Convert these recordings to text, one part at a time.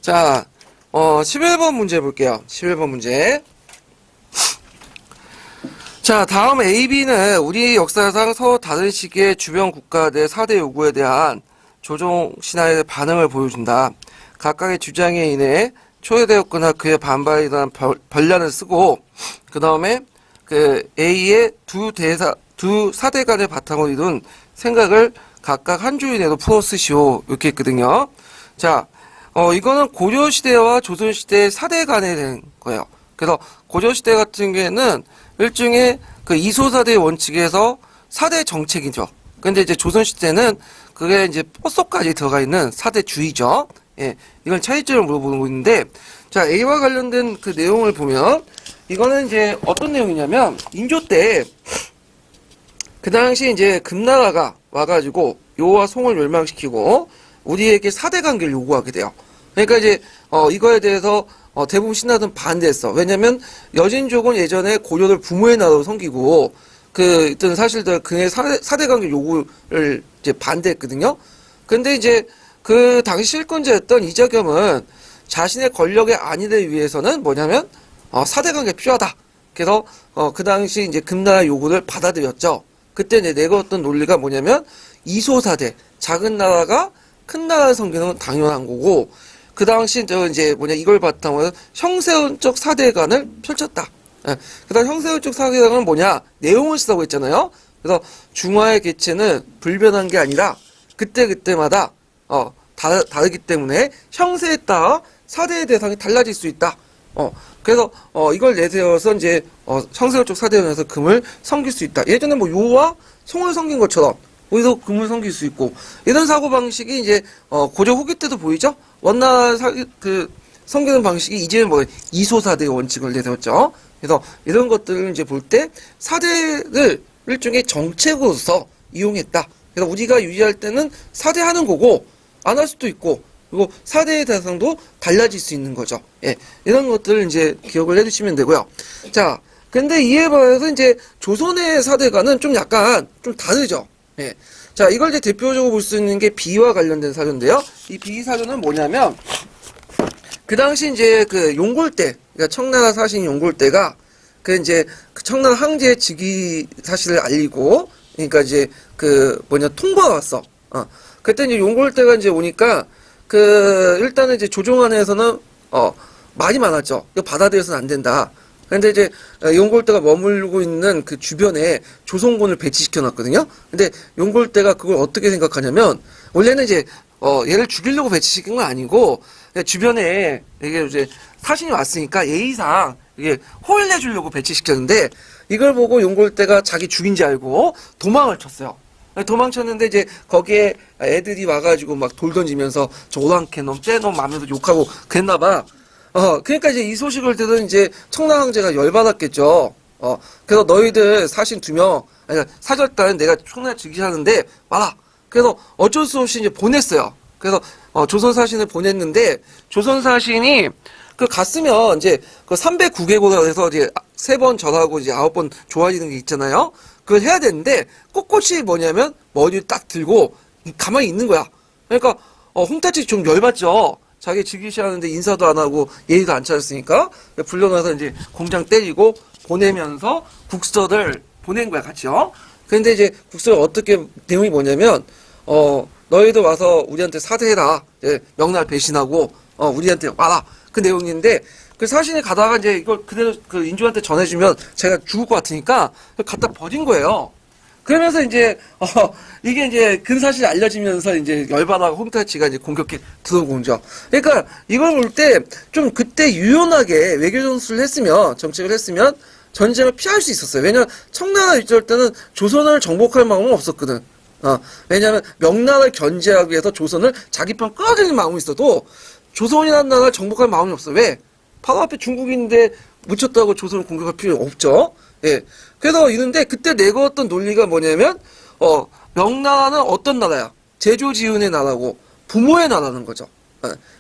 자, 11번 문제 볼게요. 11번 문제. 자, 다음 AB는 우리 역사상 서로 다른 시기의 주변 국가들의 4대 요구에 대한 조정 신화의 반응을 보여준다. 각각의 주장에 인해 초래되었거나 그의 반발에 대한 변란을 쓰고, 그 다음에 그 A의 두 사대간의 바탕을 이룬 생각을 각각 한 줄 이내로 풀어 쓰시오. 이렇게 했거든요. 자, 이거는 고려시대와 조선시대의 사대간에 된 거예요. 그래서 고려시대 같은 경우에는 일종의 그 이소사대 원칙에서 사대 정책이죠. 근데 이제 조선시대는 그게 이제 뼛속까지 들어가 있는 사대주의죠. 예, 이건 차이점을 물어보는 건데, 자, A와 관련된 그 내용을 보면, 이거는 이제 어떤 내용이냐면, 인조 때, 그 당시 이제 금나라가 와가지고, 요와 송을 멸망시키고, 우리에게 사대 관계를 요구하게 돼요. 그러니까 이제, 이거에 대해서, 대부분 신하들은 반대했어. 왜냐면, 여진족은 예전에 고려를 부모의 나라로 섬기고, 어떤 사실들, 그의 사대 관계 요구를 이제 반대했거든요. 근데 이제, 그 당시 실권자였던 이자겸은 자신의 권력의 안위를 위해서는 뭐냐면, 사대 관계가 필요하다. 그래서, 그 당시 이제 금나라 요구를 받아들였죠. 그때 이제 내걸었던 논리가 뭐냐면, 이소사대, 작은 나라가 큰 나라를 섬기는 건 당연한 거고, 그 당시 이제 이걸 바탕으로 형세운적 사대관을 펼쳤다. 예. 그 다음 형세운적 사대관은 뭐냐? 내용을 쓰라고 했잖아요. 그래서 중화의 개체는 불변한 게 아니라 그때그때마다 다르기 때문에 형세에 따라 사대의 대상이 달라질 수 있다. 그래서 이걸 내세워서 이제 형세운적 사대관에서 금을 섬길 수 있다. 예전에 뭐 요와 송을 섬긴 것처럼 우리도 금을 섬길 수 있고, 이런 사고 방식이 이제 고려 후기 때도 보이죠. 원나라 섬기는 방식이 이제는 이소사대의 원칙을 내세웠죠. 그래서 이런 것들을 이제 볼 때 사대를 일종의 정책으로서 이용했다. 그래서 우리가 유지할 때는 사대하는 거고, 안 할 수도 있고, 그리고 사대의 대상도 달라질 수 있는 거죠. 예, 이런 것들을 이제 기억을 해두시면 되고요. 자, 근데 이에 반해서 이제 조선의 사대가는 좀 약간 좀 다르죠. 예. 자, 이걸 이제 대표적으로 볼 수 있는 게 비와 관련된 사료인데요. 이 비 사료는 뭐냐면, 그 당시 이제 그 용골대, 그러니까 청나라 사신 용골대가 그 이제 그 청나라 황제의 즉위 사실을 알리고, 그러니까 이제 통보가 왔어. 그때 이제 용골대가 이제 오니까 일단은 이제 조정안에서는 말이 많았죠. 이거 받아들여서는 안 된다. 근데 이제 용골대가 머물고 있는 그 주변에 조선군을 배치시켜 놨거든요. 근데 용골대가 그걸 어떻게 생각하냐면, 원래는 이제 얘를 죽이려고 배치시킨 건 아니고, 주변에 이게 이제 사신이 왔으니까 예의상 이게 호를 내주려고 배치시켰는데, 이걸 보고 용골대가 자기 죽인 줄 알고 도망을 쳤어요. 도망쳤는데 이제 거기에 애들이 와가지고 막 돌 던지면서 저 오랑캐놈 쟤놈 하면서 욕하고 그랬나봐. 그러니까 이제 이 소식을 들은 이제 청나라 황제가 열받았겠죠. 그래서 너희들 사신 2명, 아니, 사절단 내가 청나라 즉위하는데 와라. 그래서 어쩔 수 없이 이제 보냈어요. 그래서 조선 사신을 보냈는데, 조선 사신이 갔으면 이제 309개고라 해서 이제 3번 절하고 이제 9번 좋아지는 게 있잖아요. 그걸 해야 되는데 꼿꼿이 뭐냐면 머리를 딱 들고 가만히 있는 거야. 그러니까 홍타치 좀 열받죠. 자기 즉위시하는데 인사도 안 하고 예의도 안 차렸으니까 불러놔서 이제 공장 때리고 보내면서 국서를 보낸 거야, 같이요. 근데 이제 국서가 어떻게 내용이 뭐냐면 너희들 와서 우리한테 사죄해라. 명나라 배신하고 우리한테 와라. 그 내용인데, 그 사신이 가다가 이제 이걸 그대로 그 인주한테 전해주면 제가 죽을 것 같으니까 갖다 버린 거예요. 그러면서 이제 이게 이제 근사실이 알려지면서 이제 열받아가 홍타치가 이제 공격해 들어오고 오죠. 그러니까 이걸 볼 때 좀 그때 유연하게 외교 전술을 했으면, 정책을 했으면 전쟁을 피할 수 있었어요. 왜냐면 청나라 일절 때는 조선을 정복할 마음은 없었거든. 왜냐면 명나라를 견제하기 위해서 조선을 자기 편 끌어들이는 마음이 있어도 조선이라는 나라를 정복할 마음이 없어. 왜? 바로 앞에 중국인데 묻혔다고 조선을 공격할 필요 없죠. 예. 그래서 이런데 그때 내걸었던 논리가 뭐냐면, 명나라는 어떤 나라야? 제조지은의 나라고 부모의 나라는 거죠.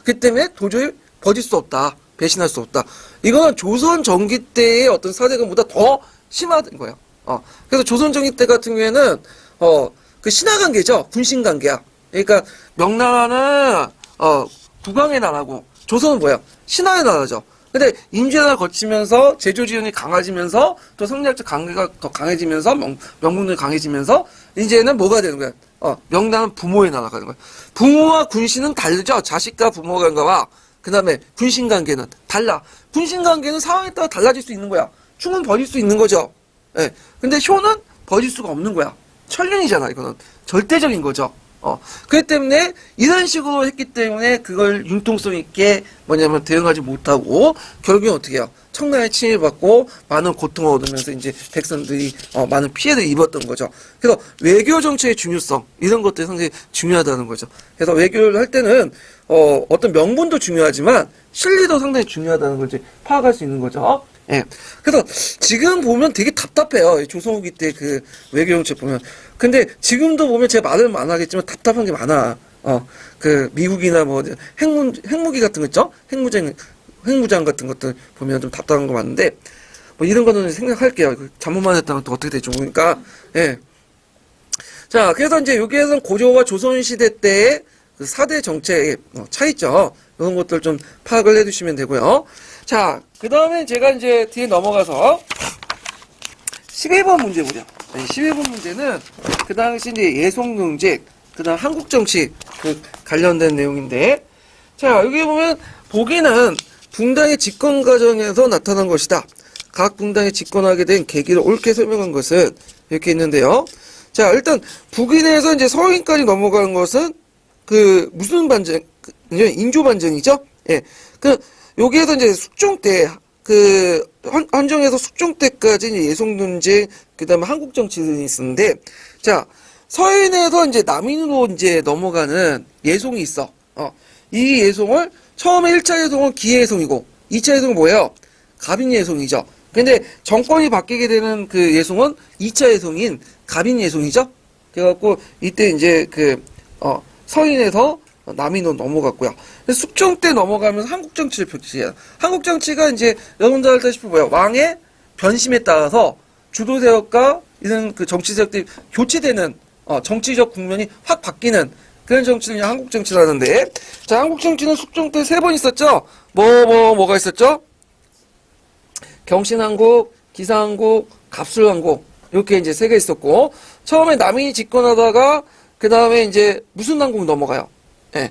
그 때문에 도저히 버틸 수 없다. 배신할 수 없다. 이거는 조선 전기 때의 어떤 사대관보다 더 심하던 거예요. 그래서 조선 전기 때 같은 경우에는 그 신하 관계죠. 군신 관계야. 그러니까 명나라는 국왕의 나라고 조선은 뭐예요? 신화의 나라죠. 근데 인주연을 거치면서 제조지연이 강해지면서 또 성리학적 관계가 더 강해지면서 명분들이 강해지면서 이제는 뭐가 되는 거야? 명나라는 부모의 나라가 되는 거야. 부모와 군신은 다르죠. 자식과 부모 관계와 그 다음에 군신 관계는 달라. 군신 관계는 상황에 따라 달라질 수 있는 거야. 충은 버릴 수 있는 거죠. 예. 근데 효는 버릴 수가 없는 거야. 천륜이잖아. 이거는 절대적인 거죠. 그렇기 때문에 이런 식으로 했기 때문에 그걸 융통성 있게 뭐냐면 대응하지 못하고 결국엔 어떻게 해요? 청나라에 침입받고 많은 고통을 얻으면서 이제 백성들이 많은 피해를 입었던 거죠. 그래서 외교 정책의 중요성 이런 것들이 상당히 중요하다는 거죠. 그래서 외교를 할 때는 어떤 명분도 중요하지만 실리도 상당히 중요하다는 걸 이제 파악할 수 있는 거죠. 예. 그래서 지금 보면 되게 답답해요. 조선 후기 때 그 외교 정책 보면. 근데 지금도 보면 제가 말을 안 하겠지만 답답한 게 많아. 그 미국이나 뭐 핵무기 같은 거 있죠? 핵무장 같은 것들 보면 좀 답답한 거 많은데 뭐 이런 거는 생각할게요. 잘못만 했다면 또 어떻게 될지 모르니까. 예. 자, 그래서 이제 여기에서는 고조와 조선시대 때의 그 4대 정책의 차이점 이런 것들 좀 파악을 해두시면 되고요. 자, 그 다음에 제가 이제 뒤에 넘어가서 11번 문제 보죠. 11번 문제는 그 당시 이제 예송농직, 그 다음 한국정치 그 관련된 내용인데, 자, 여기 보면 보기는 붕당의 집권 과정에서 나타난 것이다. 각 붕당이 집권하게 된 계기를 옳게 설명한 것은 이렇게 있는데요. 자, 일단 북인에서 이제 서인까지 넘어가는 것은 그 무슨 반정, 인조 반정이죠. 예, 여기에서 이제 숙종 때, 헌정에서 숙종 때까지 이제 예송논쟁, 그 다음에 한국 정치들이 있었는데, 자, 서인에서 이제 남인으로 이제 넘어가는 예송이 있어. 이 예송을, 처음에 1차 예송은 기예송이고, 2차 예송은 뭐예요? 갑인 예송이죠. 근데 정권이 바뀌게 되는 그 예송은 2차 예송인 갑인 예송이죠. 그래갖고, 이때 이제 서인에서 남인으로 넘어갔고요. 숙종 때 넘어가면 한국 정치를 펼치죠. 한국 정치가 이제 여러분들 알다시피 뭐야? 왕의 변심에 따라서 주도 세력과 이런 그 정치 세력들이 교체되는 정치적 국면이 확 바뀌는 그런 정치를 한국 정치라는데, 자, 한국 정치는 숙종 때 3번 있었죠. 뭐가 있었죠? 경신한국, 기사한국, 갑술한국 이렇게 이제 3개 있었고, 처음에 남인이 집권하다가 그 다음에 이제 무슨 한국 넘어가요? 예,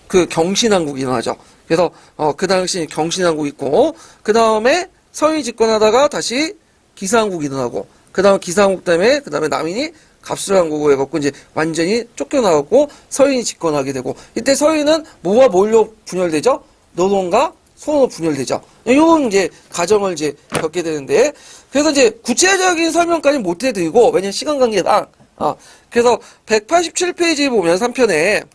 그 경신한국이 일어나죠. 그래서 그 당시 경신한국 있고, 그 다음에 서인이 집권하다가 다시 기사한국이 일어나고, 그 다음에 기사한국 때문에 그 다음에 남인이 갑술한국으로 해갖고 이제 완전히 쫓겨나갖고 서인이 집권하게 되고, 이때 서인은 뭐와 뭘로 분열되죠? 노동과 소로 분열되죠. 이런 이제 과정을 이제 겪게 되는데, 그래서 이제 구체적인 설명까지 못 해드리고, 왜냐면 시간 관계상 그래서 187페이지 보면 3편에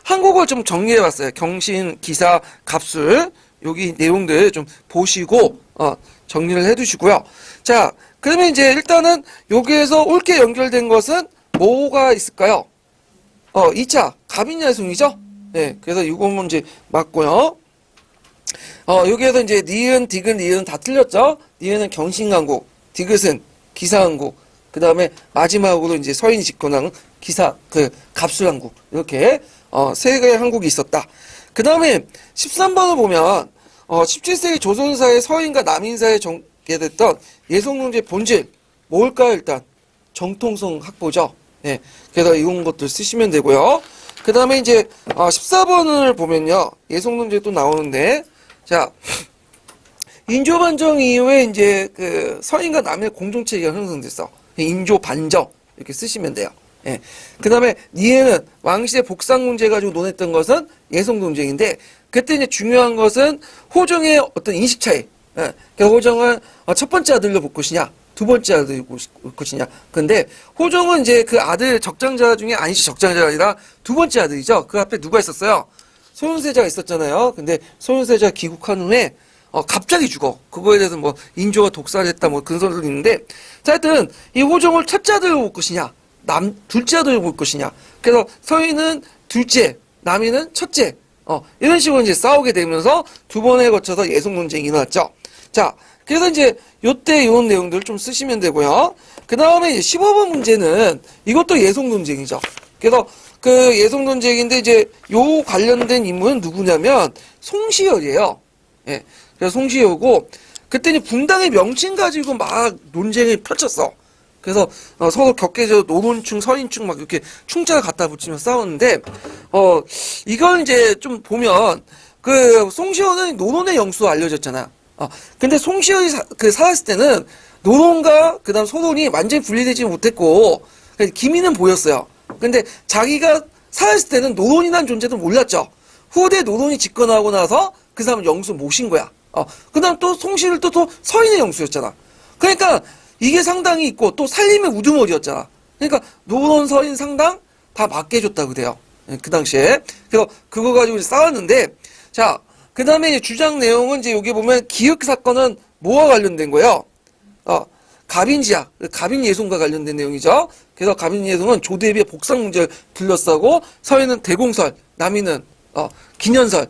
한국어를 좀 정리해봤어요. 경신, 기사, 갑술 여기 내용들 좀 보시고 정리를 해두시고요. 자, 그러면 이제 일단은 여기에서 옳게 연결된 것은 뭐가 있을까요? 2차 갑인예송이죠. 네, 그래서 이거 문제 맞고요. 여기에서 이제 니은, 디귿, 니은 다 틀렸죠. 니은은 경신한국, 디귿은 기사한국, 그 다음에 마지막으로 이제 서인이 집권한 갑술한국 이렇게 3개의 한국이 있었다. 그 다음에 13번을 보면 17세기 조선사의 서인과 남인사에 전개됐던 예송농제 본질 뭘까요? 일단 정통성 확보죠. 네, 그래서 이런 것들 쓰시면 되고요. 그 다음에 이제 14번을 보면요, 예송농제 또 나오는데, 자, 인조반정 이후에 이제 그 서인과 남인의 공동체가 형성됐어. 인조반정 이렇게 쓰시면 돼요. 예. 그 다음에 니에는 왕실의 복상 문제 가지고 논했던 것은 예송 논쟁인데, 그때 이제 중요한 것은 호정의 어떤 인식 차이. 예. 그 호정은 첫 번째 아들로 볼 것이냐, 두 번째 아들로 볼 것이냐. 근데 호정은 이제 그 아들 적장자 중에 안시 적장자가 아니라 두 번째 아들이죠. 그 앞에 누가 있었어요? 소윤세자가 있었잖아요. 근데 소윤세자 귀국한 후에 갑자기 죽어. 그거에 대해서 뭐 인조가 독살했다 뭐 그런 소리도 있는데, 자, 하여튼 이 호정을 첫째 아들로 볼 것이냐, 둘째 아들로 볼 것이냐. 그래서 서인은 둘째, 남인은 첫째. 이런 식으로 이제 싸우게 되면서 두 번에 거쳐서 예송 논쟁이 일어났죠. 자, 그래서 이제 요때 이런 내용들을 좀 쓰시면 되고요. 그 다음에 이제 15번 문제는 이것도 예송 논쟁이죠. 그래서 그 예성 논쟁인데 이제 요 관련된 인물은 누구냐면 송시열이에요. 예. 그래서 송시열고 그때는 분당의 명칭 가지고 막 논쟁을 펼쳤어. 그래서 서로 격해져 노론충, 서인충 막 이렇게 충자를 갖다 붙이면서 싸웠는데 이걸 이제 좀 보면 그 송시열은 노론의 영수로 알려졌잖아. 근데 송시열이 살았을 때는 노론과 그다음 소론이 완전히 분리되지 못했고 기미는 보였어요. 근데 자기가 살았을 때는 노론이라는 존재도 몰랐죠. 후대 노론이 집권하고 나서 그 사람을 영수 모신 거야. 그다음 또 송시열도 또 서인의 영수였잖아. 그러니까 이게 상당히 있고 또 살림의 우두머리였잖아. 그러니까 노론, 서인, 상당 다 맡겨줬다고 돼요. 그 당시에. 그래서 그거 가지고 이제 싸웠는데 자, 그 다음에 주장 내용은 이제 여기 보면 기획 사건은 뭐와 관련된 거예요? 갑인지약, 갑인예송과 관련된 내용이죠. 그래서 갑인예송은 조대비의 복상 문제를 둘러싸고 서인은 대공설, 남인은 기년설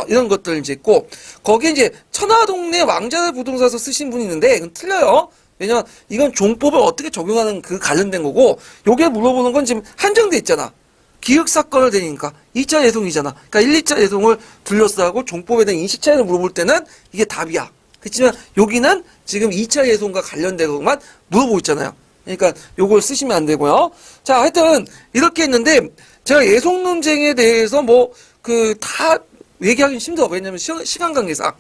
이런 것들 이제 있고 거기에 이제 천화동네 왕자들 부동산에서 쓰신 분이 있는데 이건 틀려요. 왜냐면 이건 종법을 어떻게 적용하는 그 관련된 거고 요게 물어보는 건 지금 한정돼 있잖아. 기획사건을 대니까 2차 예송이잖아. 그러니까 1, 2차 예송을 둘러싸고 종법에 대한 인식 차이를 물어볼 때는 이게 답이야. 그렇지만 여기는 지금 2차 예송과 관련된 것만 물어보고 있잖아요. 그러니까 요걸 쓰시면 안 되고요. 자, 하여튼 이렇게 했는데 제가 예송 논쟁에 대해서 다 얘기하기 힘들어. 왜냐면 시간 관계상.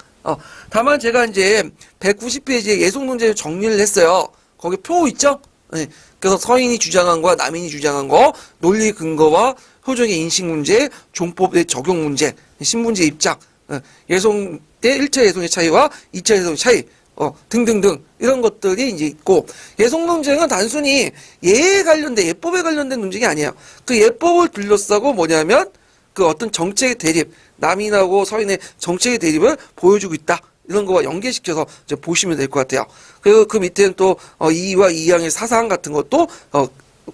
다만 제가 이제 190페이지에 예송 논쟁을 정리를 했어요. 거기 표 있죠? 네. 그래서 서인이 주장한 거와 남인이 주장한 거, 논리 근거와 효정의 인식 문제, 종법의 적용 문제, 신문제 입장, 예송 때 1차 예송의 차이와 2차 예송의 차이, 등등등 이런 것들이 이제 있고 예송 논쟁은 단순히 예에 관련된 예법에 관련된 논쟁이 아니에요. 그 예법을 둘러싸고 뭐냐면 그 어떤 정책의 대립, 남인하고 서인의 정책의 대립을 보여주고 있다. 이런 거와 연계시켜서 이제 보시면 될 것 같아요. 그리고 그 밑에는 또 이와 이항의 사상 같은 것도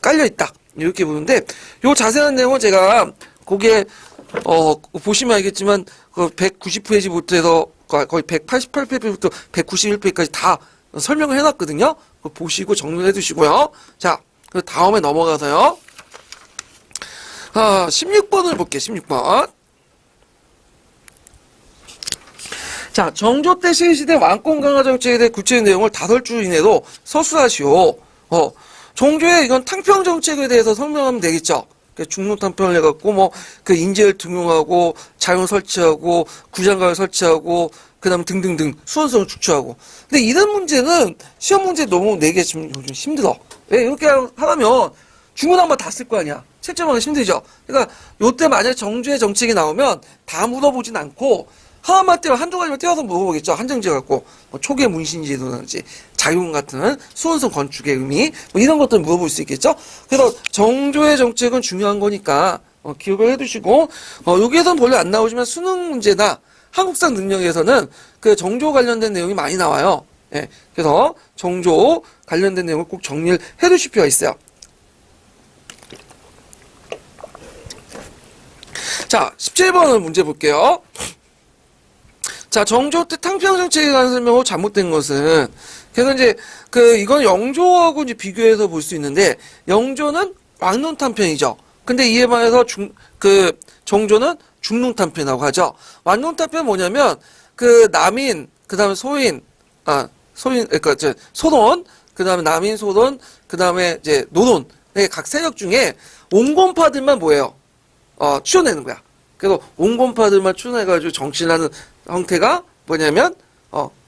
깔려 있다. 이렇게 보는데 요 자세한 내용은 제가 거기에 보시면 알겠지만 그 190페이지부터 해서 거의 188페이지부터 191페이지까지 다 설명을 해놨거든요. 그거 보시고 정리해 두시고요. 자, 그 다음에 넘어가서요. 16번을 볼게요. 16번. 자, 정조 때 실시된 왕권 강화 정책에 대해 구체적인 내용을 5줄 이내로 서술하시오. 정조의 이건 탕평 정책에 대해서 설명하면 되겠죠. 중농 탕평을 해갖고 그 인재를 등용하고 자원 설치하고 구장가를 설치하고 그다음 등등등 수원성을 축소하고. 근데 이런 문제는 시험 문제 너무 내기 좀 힘들어. 왜 이렇게 하면 중고난방 다 쓸 거 아니야. 채점하기 힘들죠. 그러니까 요때 만약에 정조의 정책이 나오면 다 물어보진 않고 하나만 떼어 한두 가지만 떼어서 물어보겠죠. 한정지 갖고 초기의 문신제도라든지 자용 같은 수원성 건축의 의미 이런 것들 물어볼 수 있겠죠. 그래서 정조의 정책은 중요한 거니까 기억을 해두시고 여기에서는 본래 안 나오지만 수능 문제나 한국사 능력에서는 그 정조 관련된 내용이 많이 나와요. 예, 그래서 정조 관련된 내용을 꼭 정리를 해두실 필요가 있어요. 자, 17번을 문제 볼게요. 자, 정조 때 탕평 정책에 관한 설명으로 잘못된 것은 그래서 이제 이건 영조하고 이제 비교해서 볼 수 있는데 영조는 왕론 탕평이죠. 근데 이에 반해서 정조는 중론 탕평이라고 하죠. 왕론 탕평은 뭐냐면 남인 그다음에 소인 그러니까 소론 그다음에 남인 소론 그다음에 이제 노론 각 세력 중에 온건파들만 뭐예요? 추천내는 거야. 그래서 온건파들만 추천해가지고 정치를 하는 형태가 뭐냐면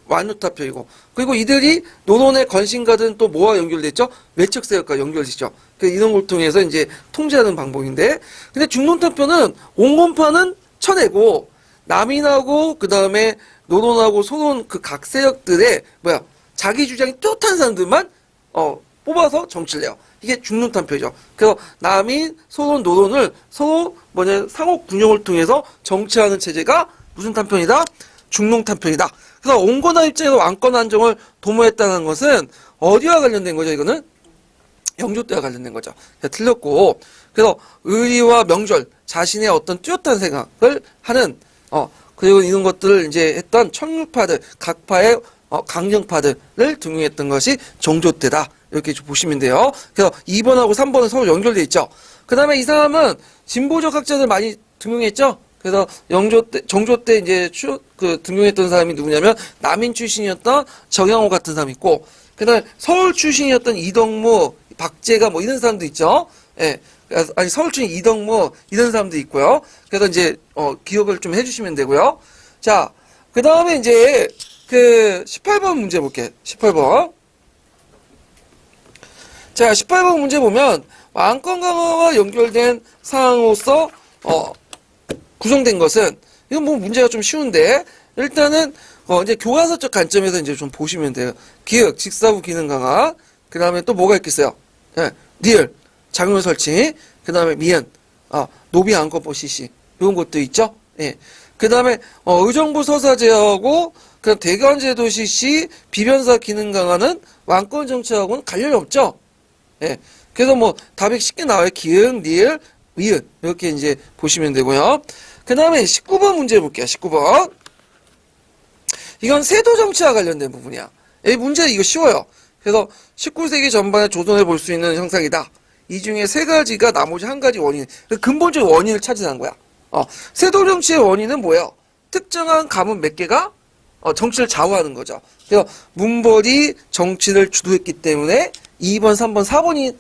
완루타표이고 그리고 이들이 노론의 건신가든 또 뭐와 연결됐죠? 외척 세력과 연결되죠. 이런 걸 통해서 이제 통제하는 방법인데 근데 중론타표는 온건파는 쳐내고 남인하고 그 다음에 노론하고 소론 그 각 세력들의 자기 주장이 뚜렷한 사람들만 뽑아서 정치를 해요. 이게 중론탄표죠. 그래서 남인, 소론, 노론을 서로 상호 군용을 통해서 정치하는 체제가 무슨 탄편이다? 중농탄편이다. 그래서 온건화 입장에서 왕권 안정을 도모했다는 것은 어디와 관련된 거죠? 이거는 영조 때와 관련된 거죠. 틀렸고 그래서 의리와 명절 자신의 어떤 뚜렷한 생각을 하는 그리고 이런 것들을 이제 했던 청류파들 각파의 강령파들을 등용했던 것이 정조 때다. 이렇게 보시면 돼요. 그래서 2번하고 3번은 서로 연결돼 있죠. 그 다음에 이 사람은 진보적 학자들 많이 등용했죠. 그래서 정조 때 이제 등용했던 사람이 누구냐면 남인 출신이었던 정양호 같은 사람이 있고, 그 다음에 서울 출신이었던 이덕무, 박재가 뭐 이런 사람도 있죠. 예. 아니, 서울 출신 이덕무 이런 사람도 있고요. 그래서 이제 기억을 좀 해주시면 되고요. 자, 그 다음에 이제 그 18번 문제 볼게요. 18번. 자, 18번 문제 보면 왕권 강화와 연결된 사항으로서 구성된 것은, 이건 뭐 문제가 좀 쉬운데, 일단은 이제 교과서적 관점에서 이제 좀 보시면 돼요. 기역, 직사구 기능 강화. 그 다음에 또 뭐가 있겠어요? 예, 리을, 작용 설치. 그 다음에 미연, 노비 안건법 실시. 이런 것도 있죠. 예. 그 다음에 의정부 서사 제하고 그 대관제도 실시, 비변사 기능 강화는 왕권 정치하고는 관련이 없죠. 예. 그래서 뭐 답이 쉽게 나와요. 기역, 리을, 위은 이렇게 이제 보시면 되고요. 그 다음에 19번 문제 볼게요. 19번. 이건 세도 정치와 관련된 부분이야. 이 문제 이거 쉬워요. 그래서 19세기 전반에 조선을 볼 수 있는 형상이다. 이 중에 세 가지가 나머지 한 가지 원인, 근본적 원인을 찾으라는 거야. 세도 정치의 원인은 뭐예요? 특정한 가문 몇 개가 정치를 좌우하는 거죠. 그래서 문벌이 정치를 주도했기 때문에 2번, 3번, 4번이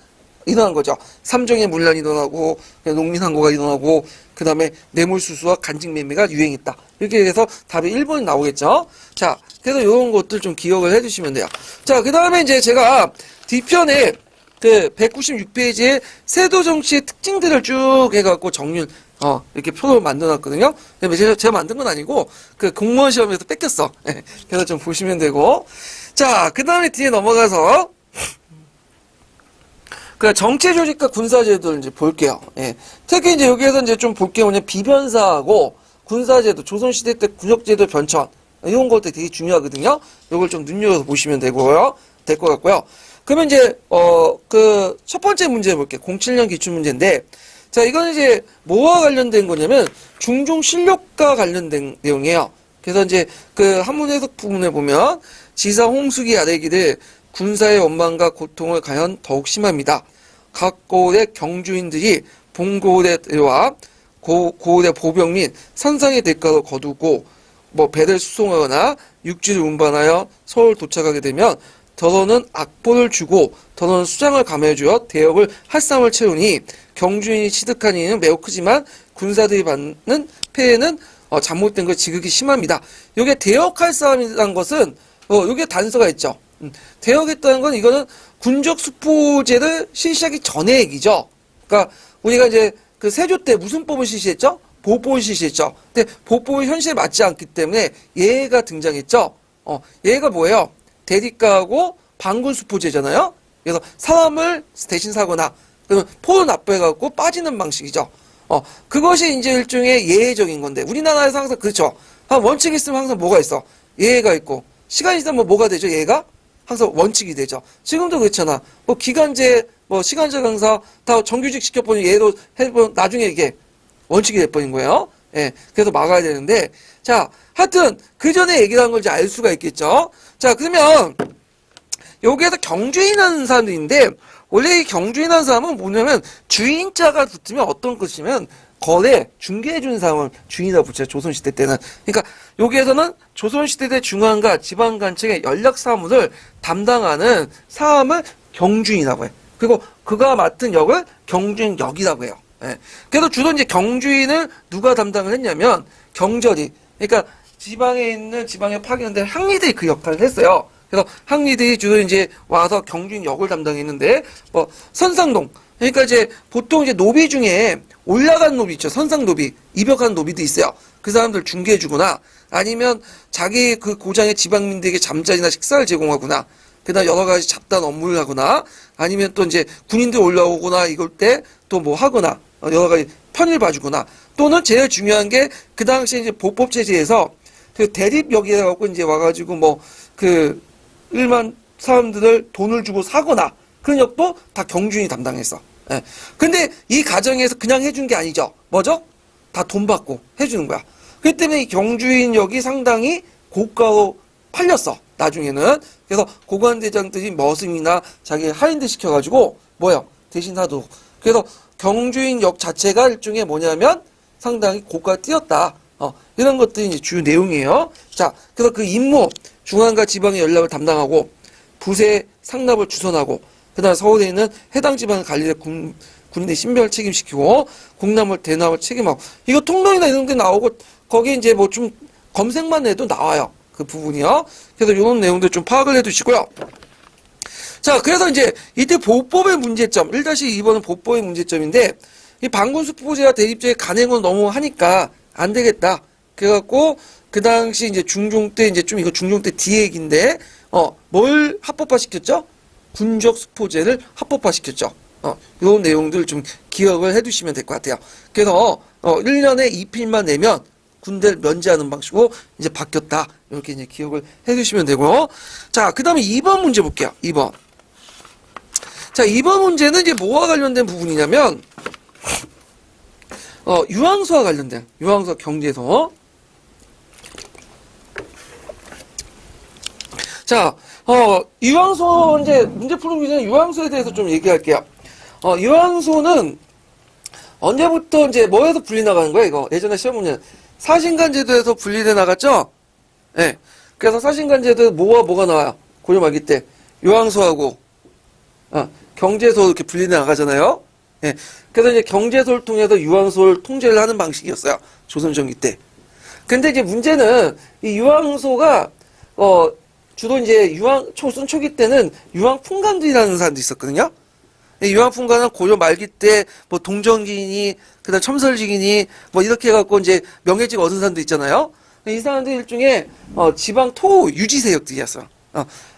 일어난 거죠. 삼정의 문란이 일어나고 농민항고가 일어나고 그 다음에 뇌물수수와 간직매매가 유행했다. 이렇게 해서 답이 1번이 나오겠죠. 자, 그래서 이런 것들 좀 기억을 해주시면 돼요. 자, 그 다음에 이제 제가 뒤편에 그 196페이지에 세도 정치의 특징들을 쭉 해갖고 정리를 이렇게 표를 만들어놨거든요. 제가 만든 건 아니고 그 공무원 시험에서 뺏겼어. 그래서 좀 보시면 되고. 자, 그 다음에 뒤에 넘어가서 그 정치 조직과 군사 제도를 이제 볼게요. 예. 특히 이제 여기에서 이제 좀 볼 게 뭐냐, 비변사하고 군사 제도, 조선 시대 때 군역 제도 변천 이런 것들 되게 중요하거든요. 이걸 좀 눈여겨서 보시면 되고요. 될 것 같고요. 그러면 이제 그 첫 번째 문제 볼게요. 07년 기출 문제인데, 자, 이건 이제 뭐와 관련된 거냐면 중종 실력과 관련된 내용이에요. 그래서 이제 그 한문 해석 부분에 보면 지사 홍숙이 아래기를 군사의 원망과 고통을 가연 더욱 심합니다. 각 고을의 경주인들이 본고을의 고을의 보병 및 선상의 대가로 거두고 뭐 배를 수송하거나 육지를 운반하여 서울 도착하게 되면 더러는 악보를 주고 더러는 수장을 감해주어 대역을 할상을 채우니 경주인이 취득한 이는 매우 크지만 군사들이 받는 폐해는 잘못된 것 지극히 심합니다. 요게 대역할 싸움이라는 것은 요게 단서가 있죠. 대역했다는 건 이거는 군적 수포제를 실시하기 전의 얘기죠. 그러니까 우리가 이제 그 세조 때 무슨 법을 실시했죠? 보호법을 실시했죠. 근데 보호법이 현실에 맞지 않기 때문에 예가 등장했죠. 예가 뭐예요? 대립가하고 반군 수포제잖아요. 그래서 사람을 대신 사거나 그러면 포를 납부해갖고 빠지는 방식이죠. 그것이 이제 일종의 예외적인 건데 우리나라에서 항상 그렇죠. 한 원칙이 있으면 항상 뭐가 있어? 예외가 있고 시간이 있으면 뭐가 되죠? 예가 항상 원칙이 되죠. 지금도 그렇잖아. 뭐 기간제, 뭐 시간제 강사 다 정규직 시켜버리면 예로 해보면 나중에 이게 원칙이 돼버린 거예요. 예, 그래서 막아야 되는데, 자, 하여튼 그 전에 얘기를 한 걸 이제 알 수가 있겠죠. 자, 그러면 여기에서 경주인하는 사람도 있는데 원래 이 경주인하는 사람은 뭐냐면 주인자가 붙으면 어떤 것이면 거래, 중개해주는 사람을 주인이라고 붙여요. 조선시대 때는. 그러니까 여기에서는 조선시대 때 중앙과 지방간청의 연락사무를 담당하는 사람을 경주인이라고 해요. 그리고 그가 맡은 역을 경주인역이라고 해요. 예. 그래서 주로 이제 경주인을 누가 담당을 했냐면 경절이. 그러니까 지방에 파견된 항리들이 그 역할을 했어요. 그래서 항리들이 주로 이제 와서 경주인 역을 담당했는데, 뭐 선상동. 그러니까 이제 보통 이제 노비 중에 올라간 노비 있죠. 선상 노비, 입역한 노비도 있어요. 그 사람들 중개해주거나 아니면 자기 그 고장의 지방민들에게 잠자리나 식사를 제공하거나 그다음 여러 가지 잡다한 업무를 하거나 아니면 또 이제 군인들 올라오거나 이럴 때 또 뭐 하거나 여러 가지 편의를 봐주거나 또는 제일 중요한 게 그 당시에 이제 보법 체제에서 그 대립역에 갖고 이제 와가지고 뭐 그 일반 사람들을 돈을 주고 사거나 그런 역도 다 경주인이 담당했어. 예. 근데 이 과정에서 그냥 해준 게 아니죠. 뭐죠? 다 돈 받고 해주는 거야. 그렇기 때문에 이 경주인 역이 상당히 고가로 팔렸어. 나중에는. 그래서 고관대장들이 머슴이나 자기 하인들 시켜가지고 뭐야? 대신 하도록. 그래서 경주인역 자체가 일종의 뭐냐면 상당히 고가가 뛰었다. 이런 것들이 이제 주요 내용이에요. 자, 그래서 그 임무, 중앙과 지방의 연락을 담당하고, 부세 상납을 주선하고, 그 다음 서울에 있는 해당 지방 관리를 군대 신병을 책임시키고, 공납을 대납을 책임하고, 이거 통로이나 이런 게 나오고, 거기에 이제 뭐 좀 검색만 해도 나와요. 그 부분이요. 그래서 이런 내용들 좀 파악을 해 두시고요. 자, 그래서 이제 이때 보법의 문제점, 1-2번은 보법의 문제점인데, 이 반군수포제와 대립제의 간행은 너무 하니까 안 되겠다. 그래갖고, 그 당시 이제 중종 때, 이제 좀 이거 중종 때 뒤에 얘기인데, 뭘 합법화 시켰죠? 군적 수포제를 합법화 시켰죠. 요 내용들 좀 기억을 해 두시면 될 것 같아요. 그래서, 1년에 2필만 내면 군대를 면제하는 방식으로 이제 바뀌었다. 이렇게 이제 기억을 해 두시면 되고요. 자, 그 다음에 2번 문제 볼게요. 2번. 자, 2번 문제는 이제 뭐와 관련된 부분이냐면, 유황소와 관련된, 유황소 경제소. 자, 유황소, 이제 문제 풀기 전에 유황소에 대해서 좀 얘기할게요. 유황소는 언제부터 이제 뭐에서 분리나가는 거야, 이거? 예전에 시험 문제 사신간제도에서 분리돼 나갔죠? 예. 네. 그래서 사신간제도에 뭐와 뭐가 나와요? 고려 말기 때. 유황소하고, 경제소 이렇게 분리돼 나가잖아요? 예. 그래서 이제 경제소를 통해서 유황소를 통제를 하는 방식이었어요. 조선 전기 때. 근데 이제 문제는 이 유황소가, 주로 이제 조선 초기 때는 유황풍관들이라는 사람도 있었거든요? 유황풍관은 고려 말기 때, 뭐, 동정기인이, 그 다음 첨설직인이, 뭐, 이렇게 해갖고 이제 명예직 얻은 사람도 있잖아요? 이 사람들 일종의, 지방 토 유지 세력들이었어.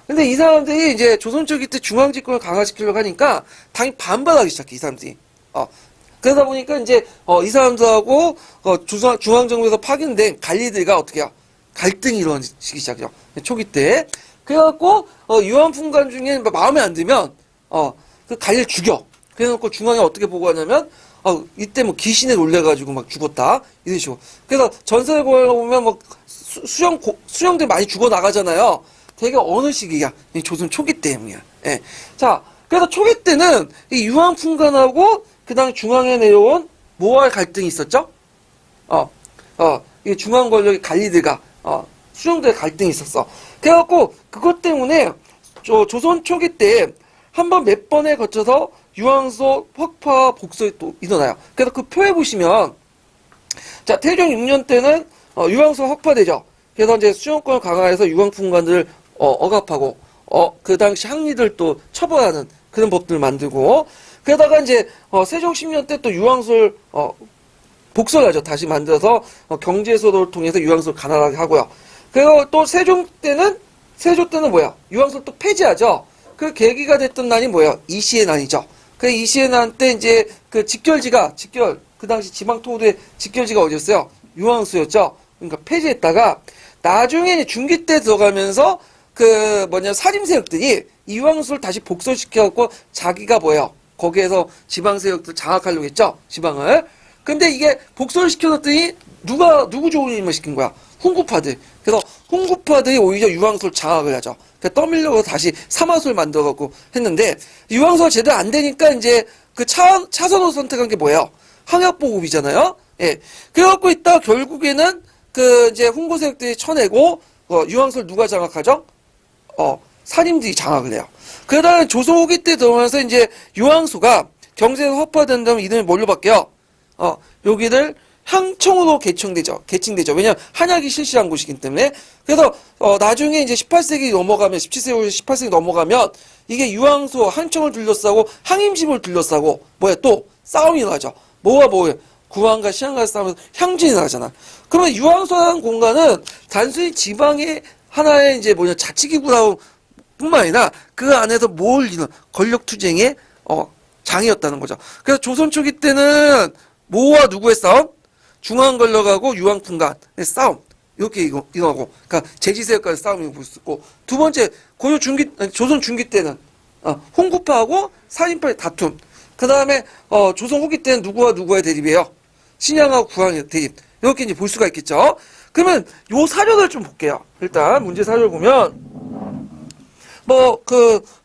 근데 이 사람들이 이제 조선 초기 때 중앙집권을 강화시키려고 하니까, 당연히 반발하기 시작해, 이 사람들이. 그러다 보니까 이제, 이 사람들하고, 중앙정부에서 파견된 관리들과 어떻게 해요? 갈등이 일어나기 시작해요. 초기 때. 그래갖고, 유황풍관 중에 마음에 안 들면, 그 관리를 죽여. 그래놓고 중앙에 어떻게 보고하냐면, 이때 뭐 귀신에 놀래가지고 막 죽었다. 이런 식으로. 그래서 전설에 보면 뭐, 수령들 많이 죽어 나가잖아요. 되게 어느 시기야? 이 조선 초기 때문이야. 예. 자, 그래서 초기 때는 이 유황풍관하고 그 다음에 중앙에 내려온 뭐와의 갈등이 있었죠? 이 중앙 권력의 관리들과, 수령들의 갈등이 있었어. 그래갖고, 그것 때문에, 조선 초기 때, 한 번 몇 번에 거쳐서 유황소 확파 복선이 또 일어나요. 그래서 그 표에 보시면, 자, 태종 6년 때는, 유황소 확파되죠. 그래서 이제 수용권을 강화해서 유황풍관들을, 억압하고, 그 당시 항리들 또 처벌하는 그런 법들을 만들고, 그러다가 이제, 세종 10년 때 또 유황소를, 복설하죠. 다시 만들어서, 경제소를 통해서 유황소를 가난하게 하고요. 그리고 또 세종 때는 뭐야? 유황소를 또 폐지하죠. 그 계기가 됐던 난이 뭐예요? 이시의 난이죠. 그 이시의 난 때 이제 그 그 당시 지방토우의 직결지가 어디였어요? 유황소였죠. 그러니까 폐지했다가 나중에 중기 때 들어가면서 사림 세력들이 이 유황소를 다시 복설시켜갖고 자기가 뭐예요? 거기에서 지방 세력들 장악하려고 했죠. 지방을. 근데 이게 복설을 시켜놨더니 누구 좋은 일만 시킨 거야? 훈구파들. 그래서 훈구파들이 오히려 유황소를 장악을 하죠. 떠밀려고 다시 사마소를 만들어갖고 했는데, 유황소가 제대로 안 되니까 이제 그 차선으로 선택한 게 뭐예요? 항약보급이잖아요? 예. 그래갖고 있다 결국에는 이제 훈구 세력들이 쳐내고, 유황소를 누가 장악하죠? 사림들이 장악을 해요. 그러다가 조선 후기 때 들어오면서 이제 유황소가 경제에서 확파된다면 이름이 뭘로 바뀌어요? 여기를 향청으로 개칭되죠. 왜냐면 한약이 실시한 곳이기 때문에. 그래서 나중에 이제 18세기 넘어가면 17세기 18세기 넘어가면 이게 유황소 향청을 둘러싸고 항임심을 둘러싸고 또 싸움이 일어나죠. 뭐예요? 구황과 시황과 싸우면서 향진이 나잖아. 그러면 유황소라는 공간은 단순히 지방의 하나의 이제 자치기구라고 뿐만 아니라 그 안에서 권력 투쟁의 장이었다는 거죠. 그래서 조선 초기 때는 뭐와 누구의 싸움? 중앙 권력하고 유황풍관의 싸움. 이렇게 일어나고, 그러니까 제지세력과의 싸움이 볼 수 있고, 두 번째, 조선 중기 때는, 훈구파하고 사림파의 다툼. 그 다음에, 조선 후기 때는 누구와의 대립이에요? 신양하고 구황의 대립. 이렇게 이제 볼 수가 있겠죠? 그러면, 요 사료를 좀 볼게요. 일단, 문제 사료를 보면,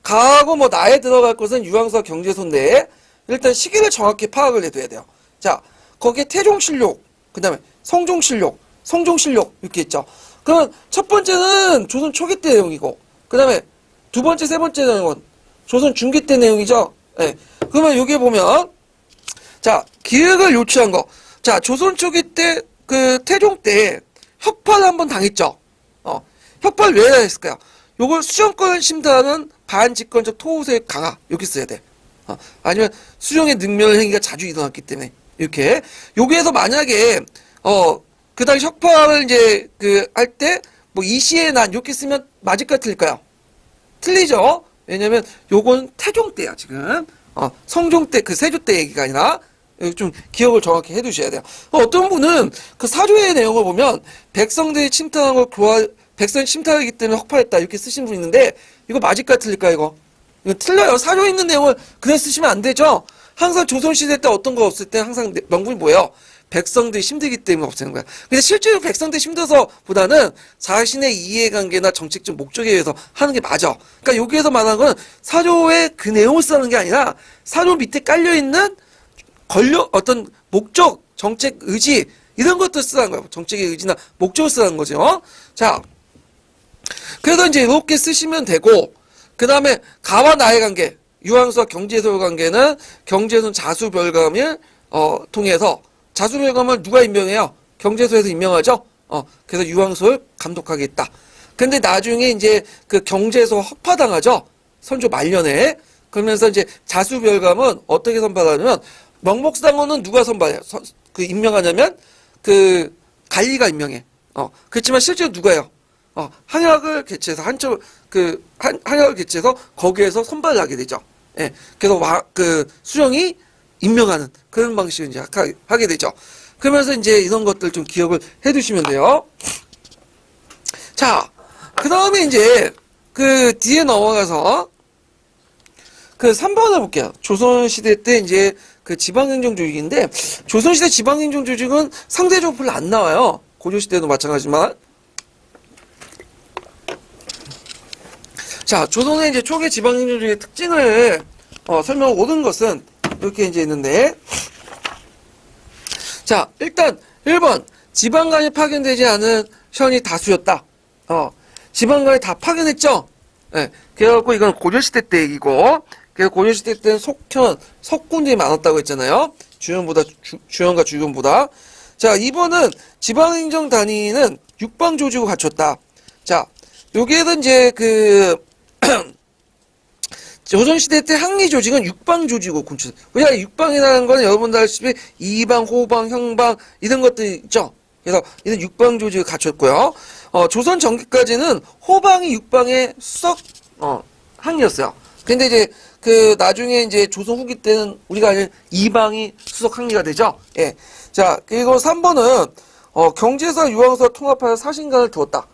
가하고 나에 들어갈 것은 유황소와 경제소인데, 일단 시기를 정확히 파악을 해둬야 돼요. 자, 거기에 태종실록, 그 다음에 성종실록, 성종실록 이렇게 있죠. 그럼 첫 번째는 조선 초기 때 내용이고, 그 다음에 두 번째, 세 번째 내용은 조선 중기 때 내용이죠. 예. 그러면 여기 보면, 자, 기획을 요청한 거. 자, 조선 초기 때, 그 태종 때 협파를 한번 당했죠. 협파를 왜 했을까요? 요걸 수정권을 심사하는 반직권적 토호세력 강화. 여기 써야 돼. 아니면 수령의 능멸 행위가 자주 일어났기 때문에. 이렇게. 여기에서 만약에, 그 당시 협파를 이제, 할 때, 뭐, 이시의 난, 이렇게 쓰면 맞을까요? 틀릴까요? 틀리죠? 왜냐면, 요건 태종 때야, 지금. 성종 때, 그 세조 때 얘기가 아니라, 좀 기억을 정확히 해 두셔야 돼요. 어떤 분은 그 사조의 내용을 보면, 백성들이 침탈한 걸 백성이 침탈하기 때문에 혁파했다. 이렇게 쓰신 분 있는데, 이거 맞을까요? 틀릴까요? 이거 틀려요. 사조에 있는 내용을 그냥 쓰시면 안 되죠? 항상 조선시대 때 어떤 거 없을 때 항상 명분이 뭐예요? 백성들이 힘들기 때문에 없애는 거야. 근데 실제로 백성들이 힘들어서 보다는 자신의 이해관계나 정책적 목적에 의해서 하는 게 맞아. 그러니까 여기에서 말하는 건 사조의 그 내용을 쓰는 게 아니라 사조 밑에 깔려있는 어떤 목적, 정책, 의지, 이런 것들 쓰라는 거예요. 정책의 의지나 목적을 쓰라는 거죠. 자, 그래서 이제 이렇게 쓰시면 되고, 그 다음에 가와 나의 관계, 유황수와 경제소의 관계는 경제소는 자수별감을 통해서 자수별감을 누가 임명해요? 경제소에서 임명하죠. 그래서 유황수를 감독하게 했다. 근데 나중에 이제 그 경제소 혁파당하죠. 선조 말년에. 그러면서 이제 자수별감은 어떻게 선발하냐면 명목상원은 누가 선발해요? 임명하냐면 그 관리가 임명해. 그렇지만 실제로 누가요? 한약을 개최해서 한약을 개최해서 거기에서 선발을 하게 되죠. 예. 그래서 수령이 임명하는 그런 방식을 이제 하게 되죠. 그러면서 이제 이런 것들 좀 기억을 해 두시면 돼요. 자, 그 다음에 이제 그 뒤에 넘어가서 그 3번을 볼게요. 조선시대 때 이제 그 지방행정 조직인데, 조선시대 지방행정 조직은 상대적으로 별로 안 나와요. 고조시대도 마찬가지지만. 자, 조선의 이제 초기 지방행정 조직의 특징을 설명을 옳은 것은 이렇게 이제 있는데, 자, 일단 1번 지방간이 파견되지 않은 현이 다수였다. 지방간이 다 파견했죠. 네, 그래갖고 이건 고려시대 때 얘기고, 그래서 고려시대 때는 석군들이 많았다고 했잖아요. 주현과 주변보다. 자, 2번은 지방행정 단위는 육방조직을 갖췄다. 자, 여기에서 이제 조선시대 때 항리조직은 육방조직으로 군출. 왜냐하면 육방이라는 거는 여러분들 아시다시피 이방, 호방, 형방 이런 것들이 있죠. 그래서 이런 육방조직을 갖췄고요. 조선 전기까지는 호방이 육방의 수석 항리였어요. 근데 이제 나중에 이제 조선 후기 때는 우리가 아는 이방이 수석 항리가 되죠. 예. 자, 그리고 3번은 경제사 유황사 통합하여 사신관을 두었다.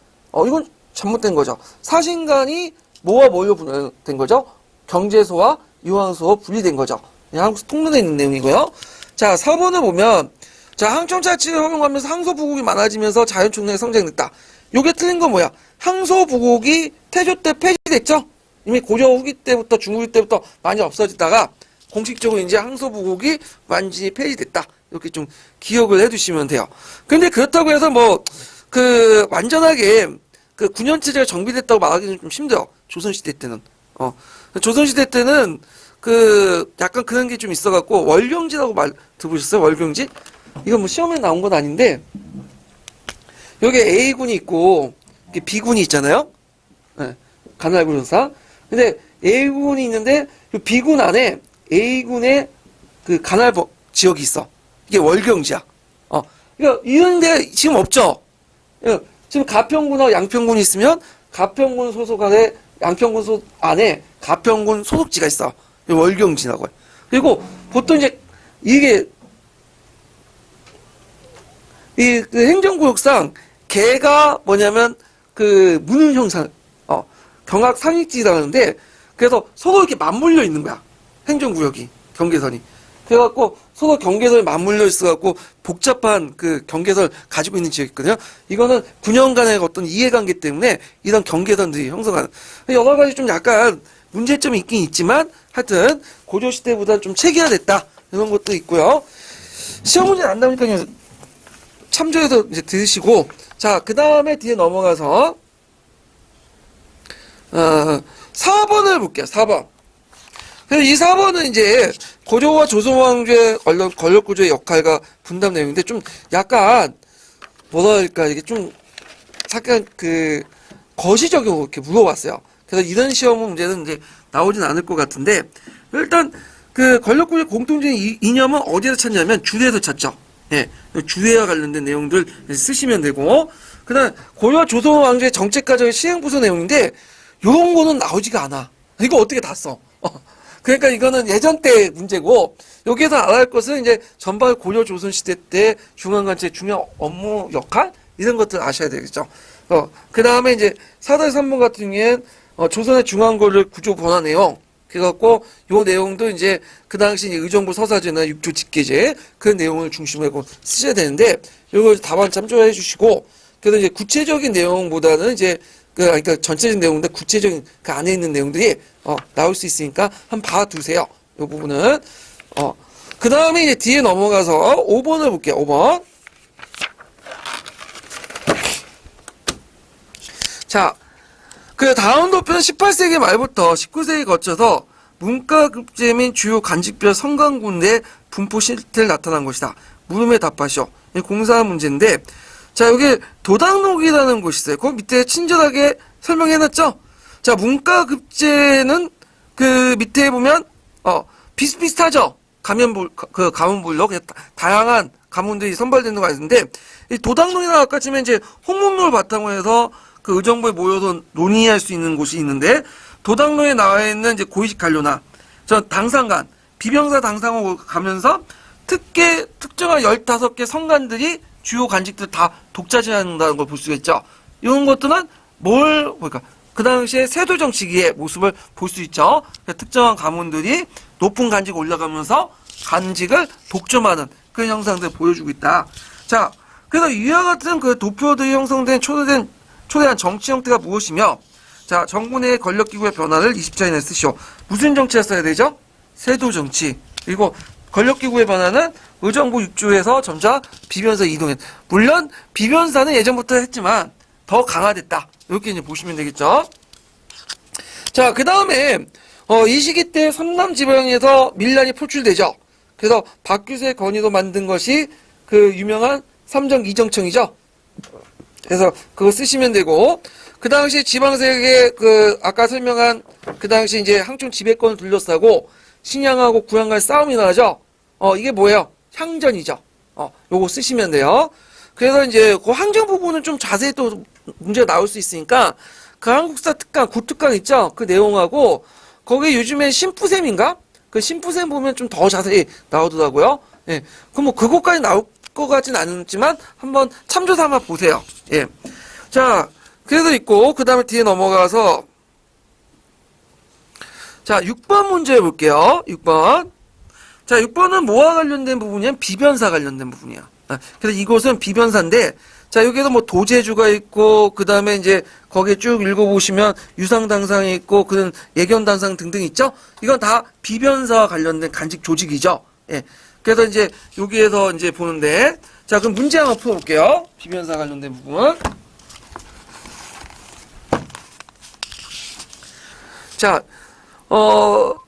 이건 잘못된 거죠. 사신관이 뭐와 뭘로 분해된 거죠? 경제소와 유황소와 분리된 거죠. 한국서 통론에 있는 내용이고요. 자, 4번을 보면, 자, 항청자치를 허용하면서 항소부국이 많아지면서 자연총량이 성장됐다. 요게 틀린 건 뭐야? 항소부국이 태조 때 폐지됐죠? 이미 고려 후기 때부터 중후기 때부터 많이 없어지다가 공식적으로 이제 항소부국이 완전히 폐지됐다. 이렇게 좀 기억을 해 두시면 돼요. 근데 그렇다고 해서 완전하게 9년체제가 정비됐다고 말하기는 좀 힘들어. 조선시대 때는. 조선시대 때는 약간 그런 게 좀 있어갖고, 월경지라고 들어보셨어요? 월경지? 이건 뭐 시험에 나온 건 아닌데, 여기 A군이 있고, B군이 있잖아요? 네, 가나알군사. 근데 A군이 있는데, B군 안에 A군의 가나알 지역이 있어. 이게 월경지야. 그러니까 이런데 지금 없죠? 지금 가평군하고 양평군이 있으면, 가평군 소속 안에 양평군 안에 가평군 소속지가 있어. 월경지라고 해. 그리고 보통 이제 이게 행정구역상 개가 뭐냐면 문을 형상 경학 상익지라고 하는데, 그래서 서로 이렇게 맞물려 있는 거야. 행정구역이 경계선이. 그래갖고 서로 경계선이 맞물려 있어갖고 복잡한 경계선을 가지고 있는 지역이 있거든요. 이거는 9년간의 어떤 이해관계 때문에 이런 경계선들이 형성하는, 여러 가지 좀 약간 문제점이 있긴 있지만 하여튼 고조시대보다 좀 체계화됐다 이런 것도 있고요. 시험 문제 안 나오니까 그냥 참조해서 이제 들으시고, 자, 그 다음에 뒤에 넘어가서 4번을 볼게요. 4번. 그래서 이 4번은 이제 고조와 조선왕조의 권력구조의 역할과 분담 내용인데, 좀 약간 뭐라 할까, 이게 좀 약간 거시적으로 이렇게 물어봤어요. 그래서 이런 시험 문제는 이제 나오진 않을 것 같은데, 일단 권력구조의 공통적인 이념은 어디에서 찾냐면 주에서 찾죠. 예, 주회와 관련된 내용들 쓰시면 되고, 그 다음 고려와 조선 왕조의 정책 과정의 시행 부서 내용인데 요런 거는 나오지가 않아. 이거 어떻게 다 써? 그러니까 이거는 예전 때 문제고, 여기에서 알아야 할 것은 이제 전반 고려 조선 시대 때 중앙관chế 중요한 업무 역할 이런 것들 아셔야 되겠죠. 그 다음에 이제 4-3번 같은 경우에는 조선의 중앙권력 구조 변화 내용, 그래갖고 요 내용도 이제 그 당시 의정부 서사제나 육조 직계제 그 내용을 중심으로 쓰셔야 되는데, 요거 답안 참조해 주시고, 그래서 이제 구체적인 내용보다는 이제 그러니까 전체적인 내용인데 구체적인 그 안에 있는 내용들이 나올 수 있으니까 한번 봐두세요. 요 부분은. 그 다음에 이제 뒤에 넘어가서 5번을 볼게요. 5번. 자, 그 다음 도표는 18세기 말부터 19세기 거쳐서 문과급제 및 주요 간직별 성관군의 분포 실태를 나타난 것이다. 물음에 답하시오. 공사 문제인데, 자, 여기 도당록이라는 곳이 있어요. 그 밑에 친절하게 설명해놨죠? 자, 문과급제는 그 밑에 보면, 비슷비슷하죠? 가문불로, 다양한 가문들이 선발되는 거 있는데, 이 도당록이나 아까 치면 이제 홍문록을 바탕으로 해서 그 의정부에 모여서 논의할 수 있는 곳이 있는데, 도당록에 나와 있는 이제 고위직 관료나, 당상관, 비병사 당상으로 가면서 특정한 15개 성관들이 주요 관직들 다 독차지한다는 걸 볼 수가 있죠. 이런 것들은 그 당시에 세도 정치기의 모습을 볼 수 있죠. 특정한 가문들이 높은 간직 올라가면서 간직을 독점하는 그런 형상들을 보여주고 있다. 자, 그래서 이와 같은 그 도표들이 형성된 초대한 정치 형태가 무엇이며, 자, 정부 내 권력기구의 변화를 20자 이내에 쓰시오. 무슨 정치를 써야 되죠? 세도 정치. 그리고 권력기구의 변화는 의정부 6조에서 점차 비변사 이동해. 물론 비변사는 예전부터 했지만 더 강화됐다. 이렇게 이제 보시면 되겠죠. 자, 그 다음에 이 시기 때 삼남 지방에서 밀란이 표출되죠. 그래서 박규세 건의로 만든 것이 그 유명한 삼정 이정청이죠. 그래서 그거 쓰시면 되고, 그 당시 지방세계 아까 설명한 그 당시 이제 항총 지배권을 둘러싸고 신양하고 구양 간 싸움이 나죠. 이게 뭐예요? 향전이죠. 요거 쓰시면 돼요. 그래서 이제 그 항전 부분은 좀 자세히 또 문제가 나올 수 있으니까 그 한국사 특강, 구특강 있죠? 그 내용하고 거기 요즘에 심푸셈인가? 그 심푸셈 보면 좀 더 자세히 나오더라고요. 예. 그럼 뭐 그것까지 나올 것 같진 않지만 한번 참조 삼아 보세요. 예. 자, 그래서 있고, 그 다음에 뒤에 넘어가서 자, 6번 문제 볼게요. 6번. 자, 6번은 뭐와 관련된 부분이냐면 비변사 관련된 부분이야. 그래서 이곳은 비변사인데, 자, 여기에도 뭐 도제주가 있고, 그 다음에 이제 거기에 쭉 읽어보시면 유상당상이 있고, 그런 예견당상 등등 있죠? 이건 다 비변사와 관련된 간직 조직이죠. 예. 그래서 이제 여기에서 이제 보는데, 자, 그럼 문제 한번 풀어볼게요. 비변사 관련된 부분. 자,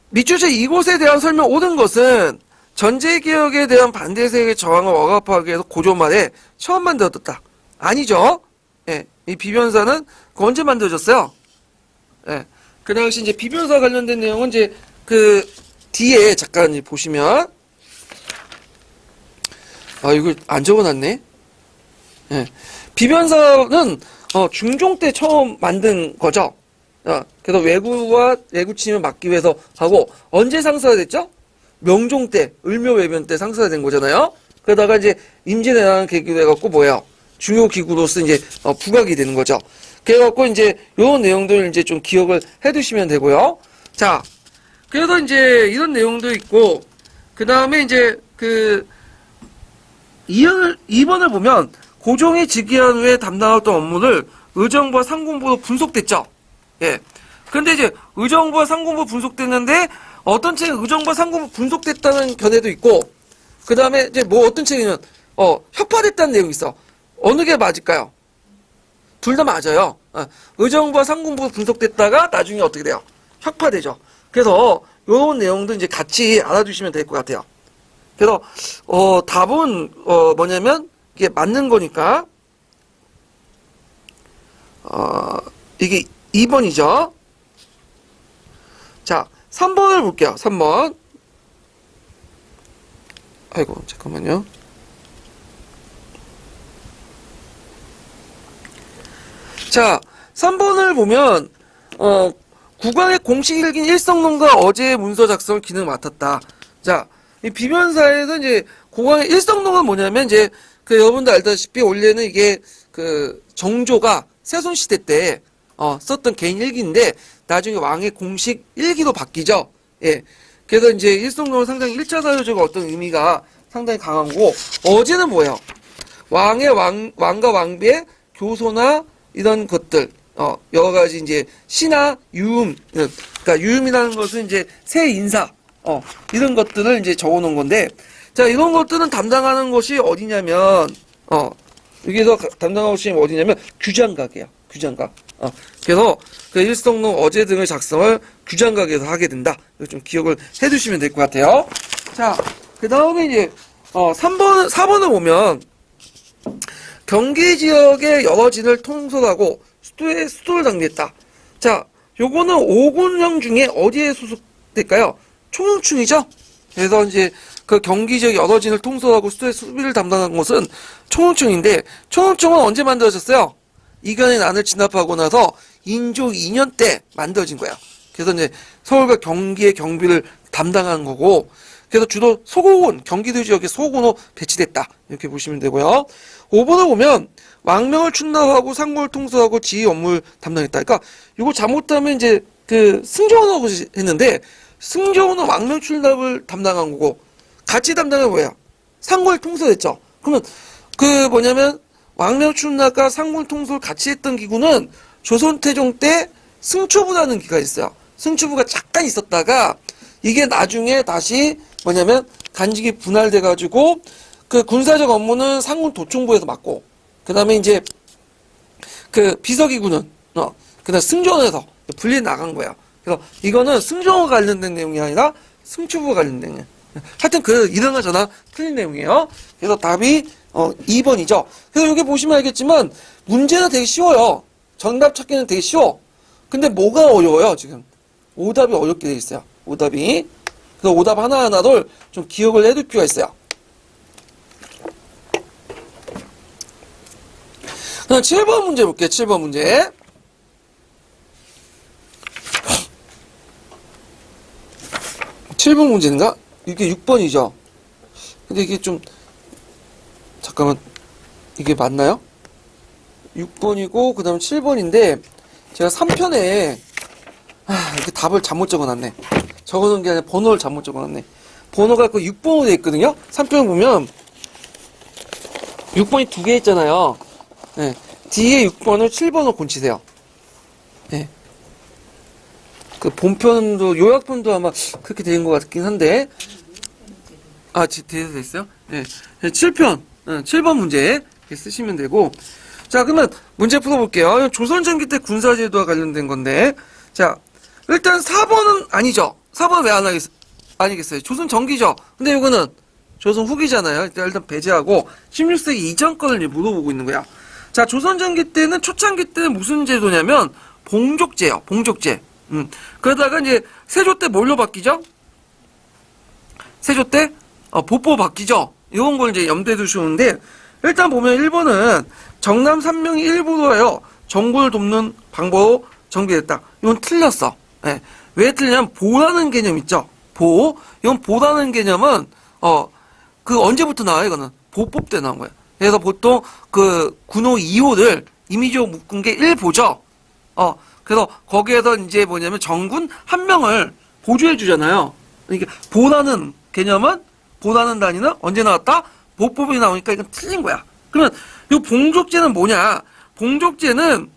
밑줄에 이곳에 대한 설명 옳은 것은 전제개혁에 대한 반대 세력의 저항을 억압하기 위해서 고조 말에 처음 만들어졌다. 아니죠. 예, 이 비변사는 언제 만들어졌어요? 예, 그 당시 이제 비변사 관련된 내용은 이제 그 뒤에 잠깐 보시면, 이걸 안 적어놨네. 예, 비변사는 중종 때 처음 만든 거죠. 그래서 외구 침입을 막기 위해서 하고, 언제 상사가 됐죠? 명종 때, 을묘외변 때 상사가 된 거잖아요. 그러다가 이제 임진왜란 계기로 해갖고 뭐예요? 중요 기구로서 이제 부각이 되는 거죠. 그래갖고 이제 요런 내용들을 이제 좀 기억을 해두시면 되고요. 자, 그래서 이제 이런 내용도 있고, 그 다음에 이제 2번을 보면 고종이 즉위한 후에 담당했던 업무를 의정부와 상공부로 분속됐죠. 예. 근데 이제 의정부와 상공부 분속됐는데 어떤 책은 의정부 상군부 분속됐다는 견해도 있고, 그 다음에 이제 뭐 어떤 책에는 협파됐다는 내용이 있어. 어느 게 맞을까요? 둘 다 맞아요. 의정부와 상군부 분속됐다가 나중에 어떻게 돼요? 혁파되죠. 그래서 요런 내용도 이제 같이 알아두시면 될 것 같아요. 그래서 답은 뭐냐면 이게 맞는 거니까 이게 2번이죠. 자, 3번을 볼게요. 3번. 아이고, 잠깐만요. 자, 3번을 보면 국왕의 공식 일기인 일성론과 어제의 문서 작성 기능을 맡았다. 자, 이 비변사에서 이제 국왕의 일성론은 뭐냐면 이제 그 여러분들 알다시피 원래는 이게 그 정조가 세손시대 때 썼던 개인 일기인데 나중에 왕의 공식 일기로 바뀌죠. 예. 그래서 이제 일성론은 상당히 1차 사회적 어떤 의미가 상당히 강한 거고, 어제는 뭐예요? 왕과 왕비의 교소나 이런 것들, 여러 가지 이제 시나 유음, 그러니까 유음이라는 것은 이제 새 인사, 이런 것들을 이제 적어 놓은 건데, 자, 이런 것들은 담당하는 것이 어디냐면, 여기서 담당하는 것이 어디냐면, 규장각이에요. 규장각. 그래서 그 일성론 어제 등을 작성을 규장각에서 하게 된다. 이거 좀 기억을 해 두시면 될 것 같아요. 자, 그 다음에 이제, 4번을 보면, 경기 지역의 여러 진을 통솔하고 수도를 당비했다. 자, 요거는 5군령 중에 어디에 소속될까요? 총흥충이죠? 그래서 이제 그 경기 지역 여러 진을 통솔하고 수도의 수비를 담당한 것은 총흥충인데, 총흥충은 언제 만들어졌어요? 이견의 난을 진압하고 나서 인조 2년 때 만들어진 거예요. 그래서 이제 서울과 경기의 경비를 담당한 거고, 그래서 주로 소고군, 경기도 지역에 소고군으로 배치됐다. 이렇게 보시면 되고요. 5번을 보면 왕명을 충납하고 상고를 통솔하고 지휘 업무를 담당했다. 그러니까 이거 잘못하면 이제 그 승조원하고 했는데, 승조원은 왕명 충납을 담당한 거고 같이 담당한 뭐예요? 상고를 통솔했죠. 그러면 그 뭐냐면 왕명 충납과 상고를 통솔 같이 했던 기구는 조선태종 때 승초부라는 기가 있어요. 승초부가 잠깐 있었다가 이게 나중에 다시 뭐냐면 간직이 분할돼 가지고 그 군사적 업무는 상군 도총부에서 맡고, 그 다음에 이제 그 비서기구는 그다음 승조원에서 분리 나간 거야. 그래서 이거는 승조원과 관련된 내용이 아니라 승추부와 관련된 내용. 하여튼 그 이러나 저나 틀린 내용이에요. 그래서 답이 2번이죠. 그래서 여기 보시면 알겠지만 문제는 되게 쉬워요. 정답 찾기는 되게 쉬워. 근데 뭐가 어려워요? 지금 오답이 어렵게 돼 있어요. 오답이. 그래서 오답 하나하나를 좀 기억을 해둘 필요가 있어요. 그럼 7번 문제 볼게요. 7번 문제. 칠 번 문제인가? 이게 6번이죠. 근데 이게 좀 잠깐만, 이게 맞나요? 6번이고 그 다음 7번인데 제가 3편에 이렇게 답을 잘못 적어놨네. 적어놓은 게 아니라 번호를 잘못 적어놨네. 번호가 그 6번으로 되어 있거든요. 3편을 보면 6번이 두 개 있잖아요. 네. 뒤에 6번을 7번으로 곤치세요. 네. 그 본편도 요약본도 아마 그렇게 된 것 같긴 한데, 되어 있어요? 네. 7편 7번 문제 쓰시면 되고, 자, 그러면 문제 풀어볼게요. 조선 전기 때 군사제도와 관련된 건데, 자, 일단 4번은 아니죠. 4번은 왜 아니겠어요? 조선 전기죠. 근데 이거는 조선 후기잖아요. 일단 배제하고 16세기 이전 거를 물어보고 있는 거야. 자, 조선 전기 때는 초창기 때는 무슨 제도냐면 봉족제요. 봉족제. 그러다가 이제 세조 때 뭘로 바뀌죠? 세조 때 보포 바뀌죠. 이런 걸 이제 염두에 두시는데, 일단 보면 1번은 정남 삼명이 일부로 하여 정부를 돕는 방법으로 정비됐다. 이건 틀렸어. 예. 왜 틀리냐면 보라는 개념 있죠. 보. 이건 보라는 개념은 그 언제부터 나와요? 이거는 보법 때 나온 거예요. 그래서 보통 그 군호 2호를 임의적으로 묶은 게 1보죠. 그래서 거기에서 이제 뭐냐면 정군 한 명을 보조해 주잖아요. 그러니까 보라는 개념은, 보라는 단위는 언제 나왔다? 보법이 나오니까 이건 틀린 거야. 그러면 이 봉족제는 뭐냐? 봉족제는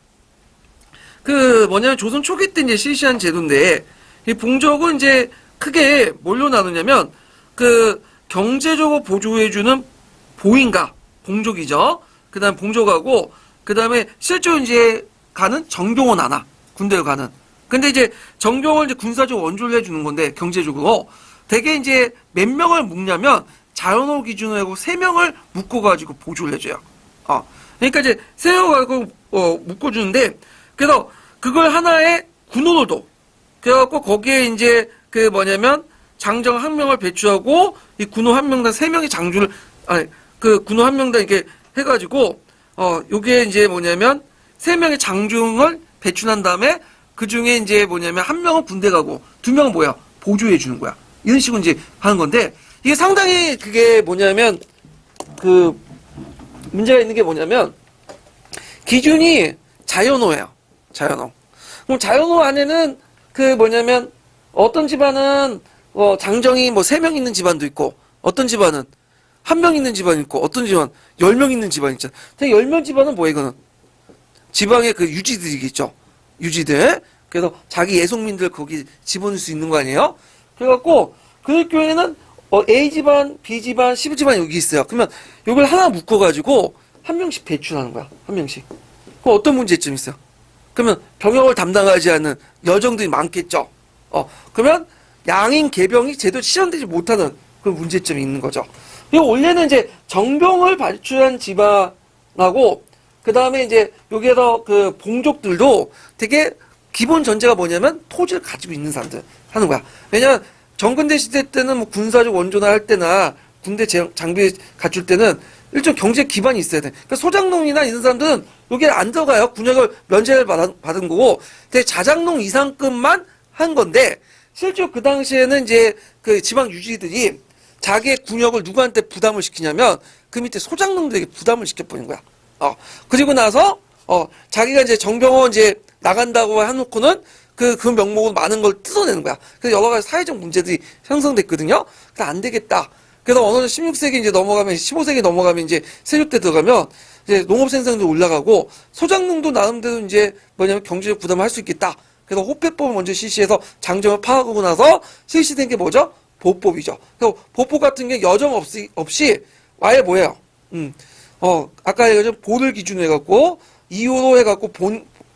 그 뭐냐면 조선 초기 때 이제 실시한 제도인데, 이 봉족은 이제 크게 뭘로 나누냐면 그 경제적으로 보조해주는 보인가 봉족이죠. 그다음 봉족하고 그다음에 실제로 이제 가는 정병원 하나 군대를 가는. 근데 이제 정병을 이제 군사적 원조를 해주는 건데 경제적으로 되게 이제 몇 명을 묶냐면 자연호 기준으로 하고 3명을 묶어가지고 보조를 해줘요. 그러니까 이제 3명을 가지고 묶어주는데 그래서 그걸 하나의 군호로 둬. 그래갖고 거기에 이제 그 뭐냐면 장정 1명을 배치하고 이 군호 1명당 3명의 장주를 그 군호 1명당 이렇게 해가지고 요게 이제 뭐냐면 3명의 장중을 배출한 다음에 그 중에 이제 뭐냐면 1명은 군대 가고 2명은 뭐야 보조해 주는 거야. 이런 식으로 이제 하는 건데 이게 상당히 그게 뭐냐면 그 문제가 있는 게 뭐냐면 기준이 자연호예요. 자연호. 그럼 자연호 안에는 그 뭐냐면 어떤 집안은 장정이 뭐 3명 있는 집안도 있고 어떤 집안은 1명 있는 집안이 있고 어떤 집안 10명 있는 집안이 있잖아. 10명 집안은 뭐야 이거는 지방의 그 유지들이겠죠. 유지들. 그래서 자기 예속민들 거기 집어넣을 수 있는 거 아니에요? 그래갖고 그 교회는 A 집안, B 집안, C 집안 여기 있어요. 그러면 이걸 하나 묶어가지고 1명씩 배출하는 거야. 1명씩. 그럼 어떤 문제점이 있어요? 그러면 병역을 담당하지 않는 여정들이 많겠죠. 그러면 양인 개병이 제대로 실현되지 못하는 그런 문제점이 있는 거죠. 그리고 원래는 이제 정병을 발출한 집안하고 그 다음에 이제 여기에서 그 봉족들도 되게 기본 전제가 뭐냐면 토지를 가지고 있는 사람들 하는 거야. 왜냐면 정근대 시대 때는 뭐 군사적 원조나 할 때나 군대 장비 갖출 때는 일정 경제 기반이 있어야 돼. 그러니까 소장농이나 이런 사람들은 여기에 안 들어가요. 군역을 면제를 받은 거고, 되게 자장농 이상급만 한 건데, 실제로 그 당시에는 이제 그 지방 유지들이 자기의 군역을 누구한테 부담을 시키냐면 그 밑에 소장농들에게 부담을 시켜버린 거야. 그리고 나서 자기가 이제 정병원 이제 나간다고 해놓고는 그 명목으로 많은 걸 뜯어내는 거야. 그래서 여러 가지 사회적 문제들이 형성됐거든요. 그래서 안 되겠다. 그래서 어느 정도 16세기 이제 넘어가면 15세기 넘어가면 이제 세조 때 들어가면 이제 농업 생산도 올라가고 소장농도 나름대로 이제 뭐냐면 경제적 부담을 할 수 있겠다. 그래서 호패법을 먼저 실시해서 장정을 파악하고 나서 실시된 게 뭐죠? 보법이죠. 그래서 보법 같은 게 여정 없이 아예 뭐예요? 아까 얘기했죠. 보를 기준으로 해갖고 2호로 해갖고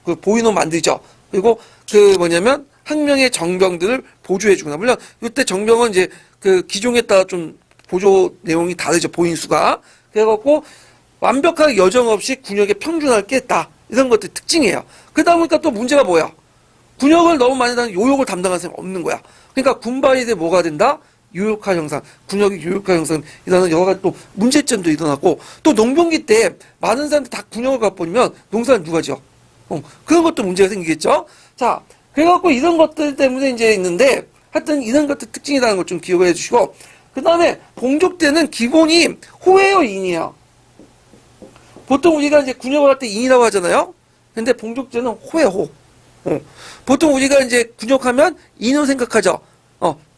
그 보인호 만들죠. 그리고 그 뭐냐면 학명의 정병들을 보조해주구나. 물론 이때 정병은 이제 그 기종에 따라 좀 보조 내용이 다르죠. 보인수가. 그래갖고 완벽하게 여정 없이 군역에 평준화를 깼다. 이런 것들 특징이에요. 그러다 보니까 또 문제가 뭐야? 군역을 너무 많이 다는 요역을 담당하는 사람이 없는 거야. 그러니까 군발이 돼 뭐가 된다? 유효화 형상, 군역이 유효화 형상 이라는 여러 가지 또 문제점도 일어났고 또 농번기 때 많은 사람들이 다 군역을 가버리면 농사는 누가 지어? 그런 것도 문제가 생기겠죠. 자, 그래갖고 이런 것들 때문에 이제 있는데 하여튼 이런 것들 특징이라는 걸 좀 기억을 해주시고 그 다음에 봉족 때는 기본이 호예요, 인이에요. 보통 우리가 이제 군역을 할 때 인이라고 하잖아요. 근데 봉족 때는 호예호. 보통 우리가 이제 군역하면 인으로 생각하죠.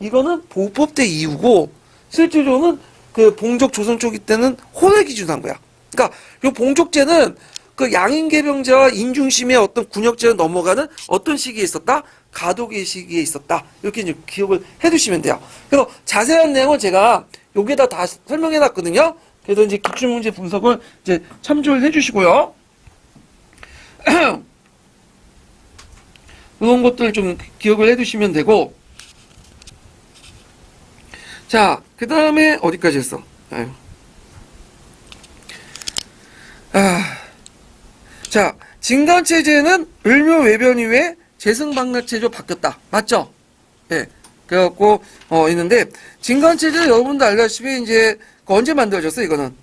이거는 보법 때 이후고 실제로는 그 봉족 조선 초기 때는 호를 기준으로 한 거야. 그러니까 이 봉족제는 그 양인개병제와 인중심의 어떤 군역제로 넘어가는 어떤 시기에 있었다? 가독의 시기에 있었다. 이렇게 이제 기억을 해두시면 돼요. 그래서 자세한 내용은 제가 여기에다 다 설명해 놨거든요. 그래서 이제 기출문제 분석을 이제 참조를 해주시고요. 이런 것들 좀 기억을 해두시면 되고, 자, 그 다음에 어디까지 했어? 자, 진간체제는 을묘 외변 이후에 재승방라체제로 바뀌었다. 맞죠? 예. 그래갖고, 있는데, 진간체제는 여러분도 알다시피 이제, 언제 만들어졌어, 이거는?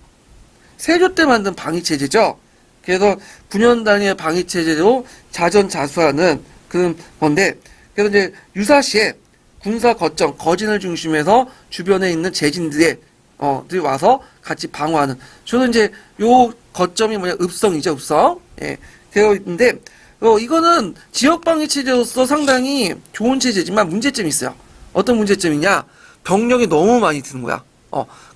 세조 때 만든 방위체제죠? 그래서 9년 단위의 방위체제로 자전자수하는 그런 건데, 그래서 이제 유사시에 군사 거점, 거진을 중심해서 주변에 있는 재진들이 와서 같이 방어하는. 저는 이제 요 거점이 뭐냐, 읍성이죠, 읍성. 예. 되어 있는데, 이거는 지역방위 체제로서 상당히 좋은 체제지만 문제점이 있어요. 어떤 문제점이냐? 병력이 너무 많이 드는 거야.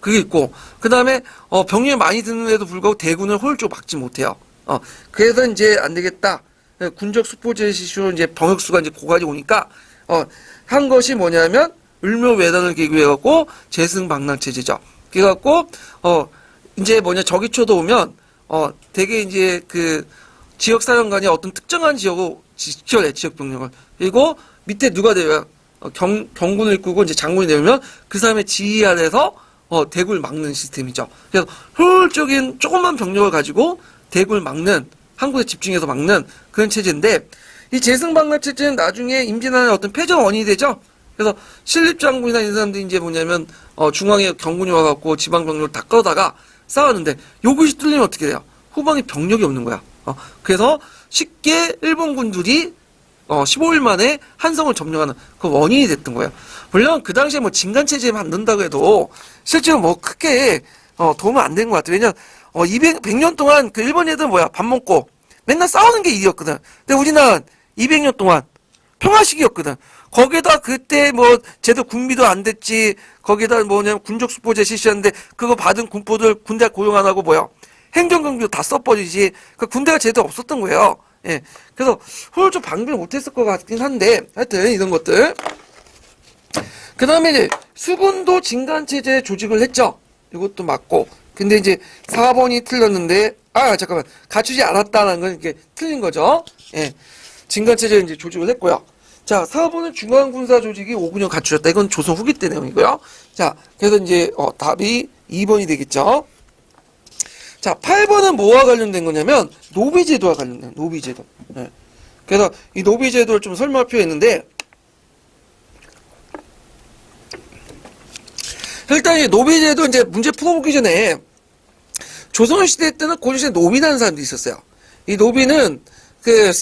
그게 있고, 그 다음에, 병력이 많이 드는데도 불구하고 대군을 효율적으로 막지 못해요. 그래서 이제 안 되겠다. 군적 수포제 시시로 이제 병역수가 이제 고갈이 오니까, 한 것이 뭐냐면, 을묘외단을 계기해갖고 재승방랑체제죠. 그래갖고 이제 저기초도 오면 되게 이제 그 지역사령관이 어떤 특정한 지역을 지켜내, 지역병력을. 그리고 밑에 누가 되면 경군을 이끌고 이제 장군이 되면 그 사람의 지휘 아래서 대구를 막는 시스템이죠. 그래서 효율적인 조그만 병력을 가지고 대구를 막는, 한 곳에 집중해서 막는 그런 체제인데, 이 재승방란 체제는 나중에 임진왜란의 어떤 패전 원인이 되죠. 그래서 신립장군이나 이런 사람들이 이제 중앙에 경군이 와갖고 지방병력을 다 끌어다가 싸웠는데, 요것이 뚫리면 어떻게 돼요? 후방에 병력이 없는 거야. 그래서 쉽게 일본군들이 15일 만에 한성을 점령하는 그 원인이 됐던 거예요. 물론 그 당시에 진간체제 만든다고 해도 실제로 크게 도움은 안 된 것 같아요. 왜냐면 100년 동안 그 일본 애들은 밥 먹고 맨날 싸우는 게 일이었거든. 근데 우리나라는 200년 동안 평화식이었거든. 거기다 그때 제도 군비도 안 됐지. 거기다 군적수포제 실시하는데 그거 받은 군포들 군대 고용 안 하고 행정경비도 다 써버리지. 그 군대가 제대로 없었던 거예요. 예. 그래서 효율적 방비를 못했을 것 같긴 한데, 하여튼 이런 것들. 그 다음에 이제 수군도 진간체제 조직을 했죠. 이것도 맞고. 근데 이제 4번이 틀렸는데, 잠깐만. 갖추지 않았다는 건 이게 틀린 거죠. 예. 진간체제 이제 조직을 했고요. 자, 4번은 중앙군사 조직이 5군을 갖추셨다. 이건 조선 후기 때 내용이고요. 자, 그래서 이제 답이 2번이 되겠죠. 자, 8번은 뭐와 관련된 거냐면 노비제도와 관련된 노비제도. 네. 그래서 이 노비제도를 좀 설명할 필요가 있는데, 일단 이 노비제도 이제 문제 풀어보기 전에 조선시대 때는 고조시대 노비라는 사람들이 있었어요. 이 노비는 그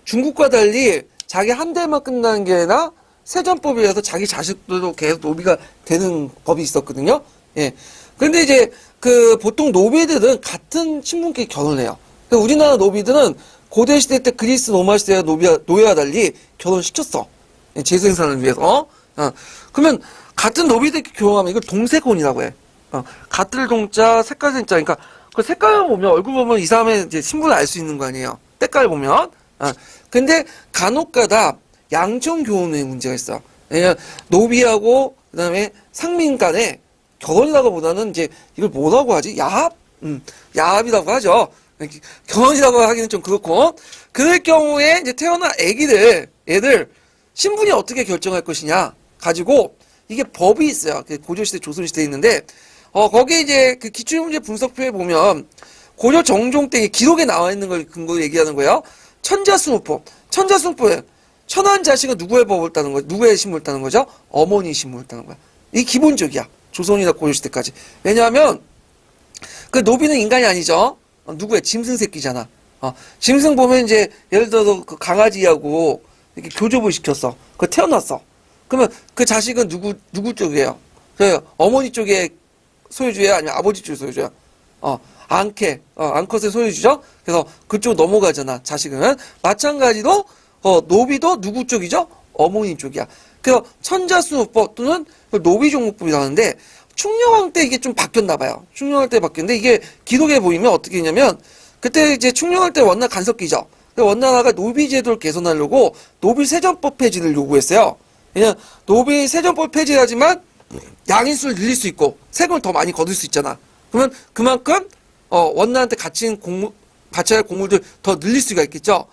중국과 달리 자기 한 대만 끝나는 게 아니라 세전법이라서 자기 자식들도 계속 노비가 되는 법이 있었거든요. 예. 근데 이제 그 보통 노비들은 같은 신분끼리 결혼해요. 우리나라 노비들은 고대 시대 때 그리스 로마 시대 노예와 달리 결혼시켰어. 재수 생산을 위해서. 그러면 같은 노비들끼리 결혼하면 이걸 동색혼이라고 해. 갓들 동자, 색깔 생자. 그러니까 그 색깔 보면, 얼굴 보면 이 사람의 이제 신분을 알 수 있는 거 아니에요. 때깔 보면. 근데 간혹가다 양청 교혼의 문제가 있어. 왜냐면 노비하고 그다음에 상민 간에 결혼이라고 보다는 이제 이걸 뭐라고 하지? 야합? 야합이라고 하죠. 결혼이라고 하기는 좀 그렇고. 그럴 경우에 이제 태어난 애들, 신분이 어떻게 결정할 것이냐 가지고 이게 법이 있어요. 고조시대, 조선시대에 있는데, 거기에 이제 그 기출문제 분석표에 보면 고조 정종 때 기록에 나와 있는 걸 근거로 얘기하는 거예요. 천자수무법. 천자수무법에 천한 자식은 누구의 법을 따는 거죠? 누구의 신분을 따는 거죠? 어머니 신분을 따는 거야. 이게 기본적이야. 조선이나 고조시대까지. 왜냐하면 그 노비는 인간이 아니죠. 누구야? 짐승 새끼잖아. 짐승 보면 이제 예를 들어서 그 강아지하고 이렇게 교접을 시켰어. 그 태어났어. 그러면 그 자식은 누구 쪽이에요? 어머니 쪽의 소유주야? 아니면 아버지 쪽의 소유주야? 앙컷의 소유주죠? 그래서 그쪽 넘어가잖아, 자식은. 마찬가지로, 노비도 누구 쪽이죠? 어머니 쪽이야. 그래서 천자수무법 또는 노비종목법이라는데, 충녕왕 때 이게 좀 바뀌었나봐요. 충녕왕 때 바뀌었는데, 이게 기록에 보이면 어떻게 했냐면, 그때 이제 충녕왕 때 원나 간섭기죠. 원나라가 노비제도를 개선하려고 노비세전법 폐지를 요구했어요. 왜냐면 노비 세전법 폐지하지만 양인수를 늘릴 수 있고 세금을 더 많이 거둘 수 있잖아. 그러면 그만큼 원나한테 바쳐야 할 공물들 더 늘릴 수가 있겠죠.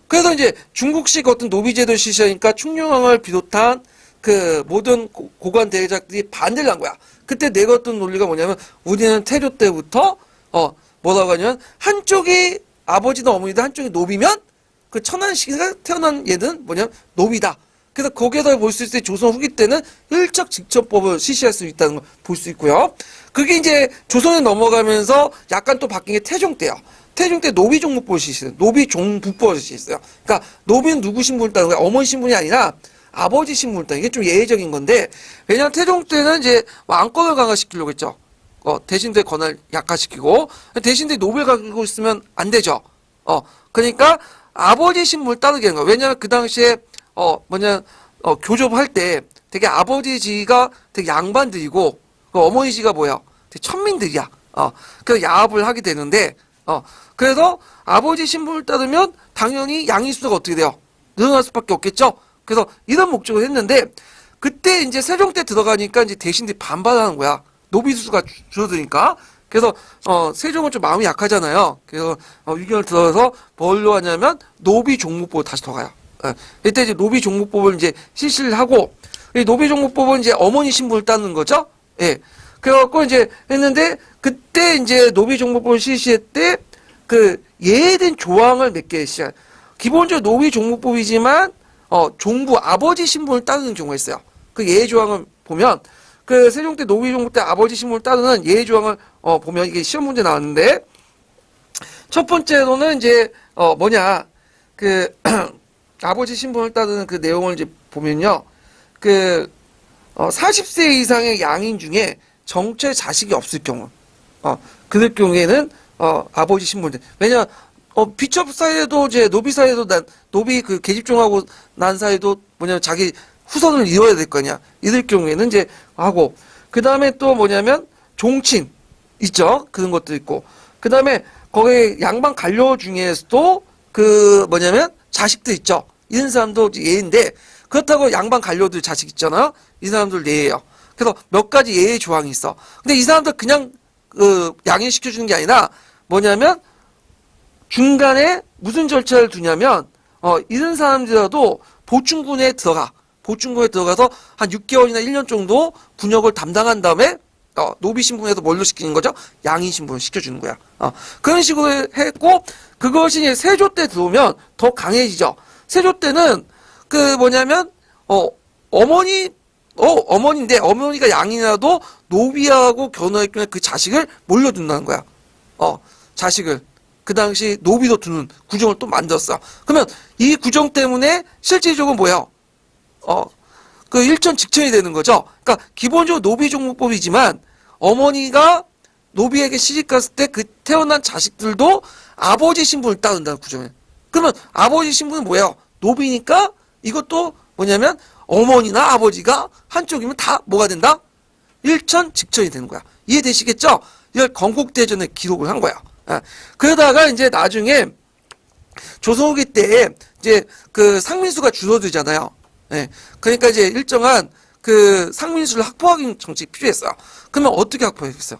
그래서 이제 중국식 어떤 노비제도를 실시하니까 충녕왕을 비롯한 그 모든 고관 대작들이 반대를 한 거야. 그때 내걸었던 논리가 뭐냐면 우리는 태조 때부터 뭐라고 하냐면 한쪽이 아버지든 어머니든 한쪽이 노비면 그 천안시가 태어난 얘는 뭐냐면 노비다. 그래서 거기에서 볼 수 있을 때 조선 후기 때는 일척직첩법을 실시할 수 있다는 걸 볼 수 있고요. 그게 이제 조선에 넘어가면서 약간 또 바뀐 게 태종 때요. 태종 때 노비종목법을 실시했어요. 노비종부법을 실시했어요. 그러니까 노비는 누구 신분을 따는 거야? 어머니 신분이 아니라 아버지 신분을 따는 이게 좀 예외적인 건데 왜냐면 태종 때는 이제 왕권을 강화시키려고 했죠. 대신들 권한을 약화시키고 대신들 노비를 가지고 있으면 안 되죠. 그러니까 아버지 신분을 따르게 하는 거야. 왜냐면 그 당시에 교접할 때 되게 아버지지가 되게 양반들이고, 그 어머니지가 뭐야? 되게 천민들이야. 그래서 야합을 하게 되는데, 그래서 아버지 신분을 따르면 당연히 양인수가 어떻게 돼요? 늘어날 수밖에 없겠죠? 그래서 이런 목적을 했는데, 그때 이제 세종 때 들어가니까 이제 대신들이 반발하는 거야. 노비수가 줄어드니까. 그래서 세종은 좀 마음이 약하잖아요. 그래서 위기를 들어서 뭘로 하냐면 노비 종목법을 다시 들어가요. 예. 이때 이제 노비 종목법을 이제 실시를 하고, 이 노비 종목법은 이제 어머니 신분을 따는 거죠. 예. 그래갖고 이제 했는데, 그때 이제 노비 종목법을 실시할 때 그 예외된 조항을 몇 개 시작. 기본적으로 노비 종목법이지만 종부 아버지 신분을 따르는 경우가 있어요. 그 예외 조항을 보면 그 세종 때 노비 종목 때 아버지 신분을 따르는 예외 조항을 보면 이게 시험 문제 나왔는데, 첫 번째로는 이제 뭐냐 그 아버지 신분을 따르는 그 내용을 이제 보면요, 그 40세 이상의 양인 중에 정체 자식이 없을 경우, 그럴 경우에는 아버지 신분. 왜냐 비첩 사이에도 이제 노비 사이에도 노비 그 계집종하고 난 사이도 뭐냐면 자기 후손을 이어야 될 거냐, 이럴 경우에는 이제 하고, 그 다음에 또 뭐냐면 종친 있죠, 그런 것도 있고, 그 다음에 거기 양반 관료 중에서도 그 뭐냐면 자식들 있죠, 이런 사람도 예인데, 그렇다고 양반 관료들 자식 있잖아요, 이 사람들 예예요. 그래서 몇 가지 예의 조항이 있어. 근데 이 사람들 그냥 양해시켜주는 게 아니라 뭐냐면 중간에 무슨 절차를 두냐면 이런 사람들이라도 보충군에 들어가서 한 6개월이나 1년 정도 군역을 담당한 다음에 노비 신분에서 뭘로 시키는 거죠? 양인 신분을 시켜주는 거야. 그런 식으로 했고, 그것이 세조 때 들어오면 더 강해지죠. 세조 때는 그 뭐냐면 어머니인데 어머니가 양이라도 노비하고 결혼했기에 그 자식을 몰려둔다는 거야. 자식을 그 당시 노비로 두는 구정을 또 만들었어. 그러면 이 구정 때문에 실질적으로 뭐야? 그 일전 직천이 되는 거죠. 그러니까 기본적으로 노비 종목법이지만 어머니가 노비에게 시집 갔을 때 그 태어난 자식들도 아버지 신분을 따른다는 구정이에요. 그러면 아버지 신분은 뭐예요? 노비니까 이것도 뭐냐면 어머니나 아버지가 한쪽이면 다 뭐가 된다? 일천 직천이 되는 거야. 이해되시겠죠? 이걸 건국대전에 기록을 한 거야. 그러다가 이제 나중에 조선 후기 때 이제 그 상민수가 줄어들잖아요. 그러니까 이제 일정한 그 상민수를 확보하기 정책이 필요했어요. 그러면 어떻게 확보했겠어요?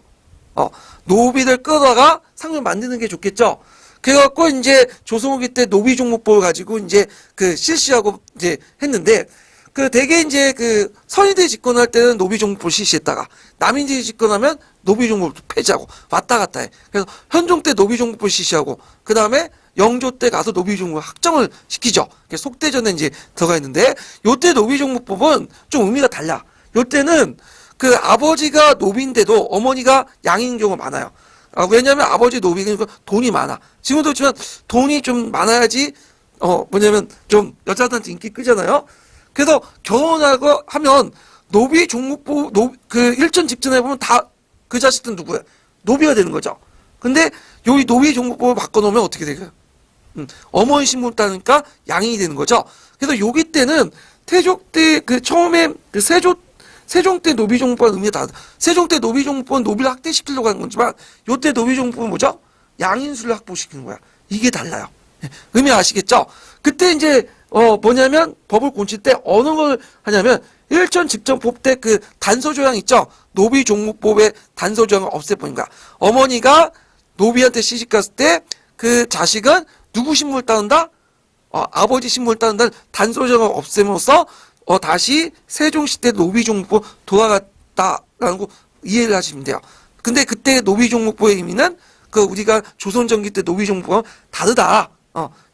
노비들 끌어다가 상민 만드는 게 좋겠죠? 그래갖고 이제 조선 후기 때 노비 종목법을 가지고 이제 그 실시하고 이제 했는데, 그 대개 이제 그 선의대 집권할 때는 노비 종목법을 실시했다가 남인들이 집권하면 노비 종목법을 폐지하고 왔다 갔다 해. 그래서 현종 때 노비 종목법을 실시하고 그 다음에 영조 때 가서 노비 종목을 확정을 시키죠. 속대전에 이제 들어가 있는데, 요때 노비 종목법은 좀 의미가 달라. 요때는 그 아버지가 노비인데도 어머니가 양인 경우가 많아요. 왜냐면 아버지 노비니까 돈이 많아. 지금도 그렇지만 돈이 좀 많아야지 뭐냐면 좀 여자들한테 인기 끄잖아요. 그래서 결혼하고 하면 노비 종목법 그 일전 직전에 보면 다 그 자식들은 누구야? 노비가 되는 거죠. 근데 요 노비 종목법을 바꿔놓으면 어떻게 되겠어요? 어머니 신분 따니까 양인이 되는 거죠. 그래서 요기 때는 태종 때 그 처음에 그 세종 때 노비 종목법은 의미가 다르다. 세종 때 노비 종목법은 노비를 확대시키려고 하는 거지만 요때 노비 종목법은 뭐죠? 양인수를 확보시키는 거야. 이게 달라요. 의미 아시겠죠? 그때 이제 뭐냐면 법을 고칠 때 어느 걸 하냐면 일천 직전법 때 그 단서 조항 있죠? 노비 종목법의 단서 조항을 없애버린 거야. 어머니가 노비한테 시집 갔을 때 그 자식은 누구 신분을 따른다? 아버지 신분을 따른다는 단서 조항을 없애면서 다시 세종시대 노비 종목법 돌아갔다라는 거 이해를 하시면 돼요. 근데 그때 노비 종목법의 의미는 그 우리가 조선 전기 때 노비 종목법은 다르다.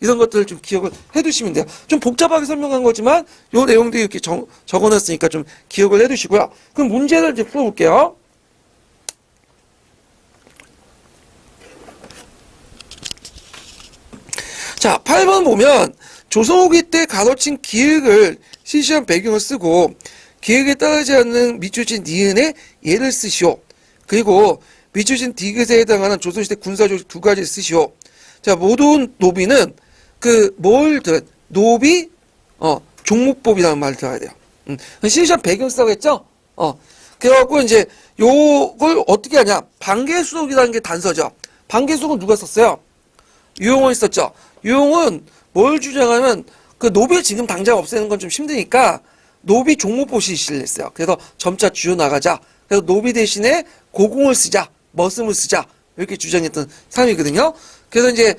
이런 것들을 좀 기억을 해두시면 돼요. 좀 복잡하게 설명한 거지만 요 내용도 이렇게 적어놨으니까 좀 기억을 해두시고요. 그럼 문제를 이제 풀어볼게요. 자, 8번 보면 조선 후기 때 가로친 기획을 실시한 배경을 쓰고 기획에 따르지 않는 미추진 니은의 예를 쓰시오. 그리고 미추진 디귿에 해당하는 조선시대 군사조직 두 가지를 쓰시오. 자, 모든 노비는 노비 종목법이라는 말을 들어야 돼요. 실시한 배경 쓰라고 했죠? 그래갖고 이제 요걸 어떻게 하냐? 반개수록이라는 게 단서죠. 반개수록은 누가 썼어요? 유용원이 썼죠. 유용은 뭘 주장하면 그 노비를 지금 당장 없애는 건 좀 힘드니까 노비 종목보 실시를 했어요. 그래서 점차 줄여 나가자. 그래서 노비 대신에 고공을 쓰자, 머슴을 쓰자 이렇게 주장했던 사람이거든요. 그래서 이제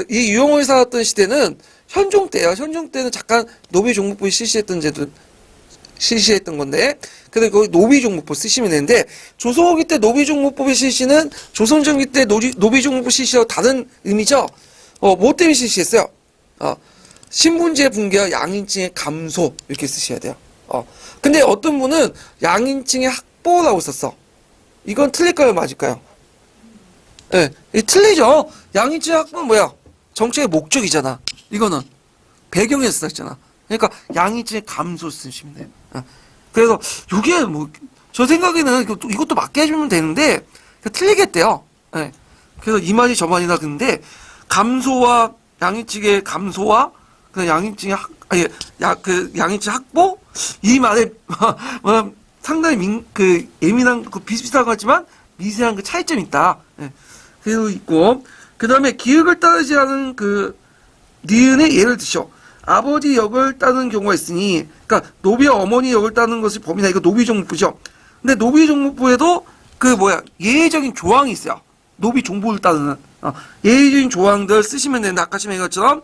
이 유영호에 살았던 시대는 현종 때예요. 현종 때는 잠깐 노비 종목부 실시했던 건데, 그래서 거기 노비 종목법 쓰시면 되는데, 조선후기 때 노비 종목법의 실시는 조선전기 때 노비 종목법 실시와 다른 의미죠. 뭐 때문에 실시했어요? 신분제 붕괴와 양인층의 감소 이렇게 쓰셔야 돼요. 근데 어떤 분은 양인층의 확보라고 썼어. 이건 틀릴까요, 맞을까요? 예, 네, 틀리죠. 양인층의 확보는 뭐야? 정책의 목적이잖아. 이거는 배경에서 썼잖아. 그러니까 양인층의 감소 쓰시면 돼요. 그래서 이게 뭐 저 생각에는 이것도 맞게 해주면 되는데 틀리겠대요. 네. 그래서 이 말이 저 말이나 근데 감소와 양인층의 감소와 그 양인층의 양인층 확보 이 말에 상당히 예민한 비슷비슷한 것 같지만 미세한 그 차이점이 있다. 네. 그리고 있고 그 다음에 기역을 따르지 않은 니은의 예를 드셔. 아버지 역을 따는 경우가 있으니, 그러니까 노비와 어머니 역을 따는 것이 범위나 이거 노비 종목부죠. 근데 노비 종목부에도 예외적인 조항이 있어요. 노비 종부를 따르는 예외적인 조항들 쓰시면 되는데 아까 말한 것처럼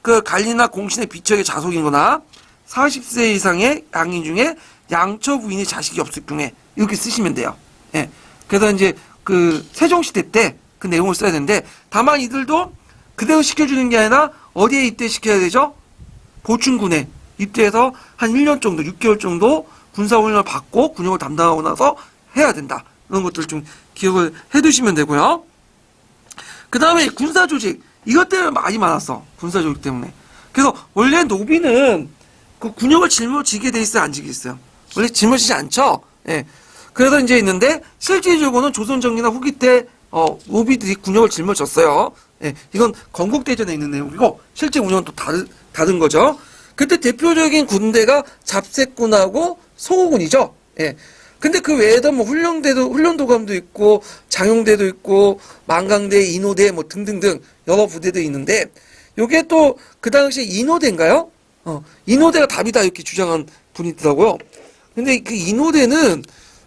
관리나 공신의 비척의 자속이거나 40세 이상의 양인 중에 양처 부인의 자식이 없을 경우에 이렇게 쓰시면 돼요. 예. 그래서 이제 세종시대 때 그 내용을 써야 되는데 다만 이들도 그대로 시켜주는 게 아니라 어디에 입대시켜야 되죠? 보충군에 입대해서 한 1년 정도, 6개월 정도 군사훈련을 받고 군역을 담당하고 나서 해야 된다. 이런 것들 좀 기억을 해두시면 되고요. 그 다음에 군사조직. 이것 때문에 많이 많았어. 군사조직 때문에. 그래서 원래 노비는 군역을 짊어지게 돼 있어요? 안 지게 있어요? 원래 짊어지지 않죠? 예. 그래서 이제 있는데 실질적으로는 조선전기나 후기 때 노비들이 군역을 짊어졌어요. 예, 이건 건국대전에 있는 내용이고 실제 운영은 또 다른 거죠. 그때 대표적인 군대가 잡색군하고 소호군이죠. 예. 근데 그 외에도 뭐 훈련도감도 있고 장용대도 있고 만강대, 인호대 뭐 등등등 여러 부대도 있는데 요게 또 그 당시에 인호대인가요? 인호대가 답이다 이렇게 주장한 분이 있더라고요. 근데 그 인호대는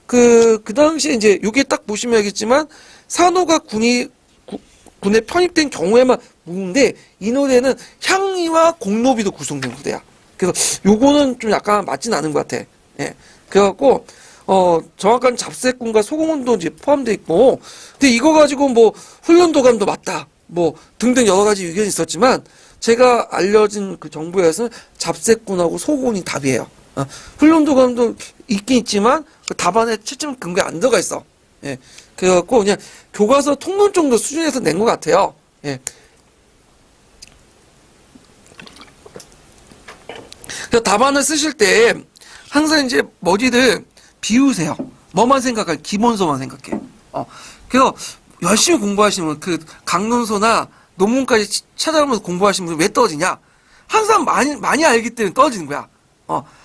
그 당시에 이제 요게 딱 보시면 알겠지만 산호가 군에 편입된 경우에만 묻는데 인호대는 향리와 공노비도 구성된 부대야. 그래서 요거는 좀 약간 맞진 않은 것 같아. 예. 그래갖고 정확한 잡색군과 소공원도 이제 포함되어 있고, 근데 이거 가지고 뭐 훈련도감도 맞다, 뭐 등등 여러 가지 의견이 있었지만 제가 알려진 그 정보에서는 잡색군하고 소공원이 답이에요. 훈련도감도 있긴 있지만 그 답안에 채점 근거에 안 들어가 있어. 예. 그래갖고 그냥 교과서 통론 정도 수준에서 낸 것 같아요. 예. 그래서 답안을 쓰실 때 항상 이제 머리를 비우세요. 뭐만 생각할, 기본서만 생각해. 그래서 열심히 공부하시는 그 강론서나 논문까지 찾아가면서 공부하시는 분이 왜 떨어지냐? 항상 많이 알기 때문에 떨어지는 거야.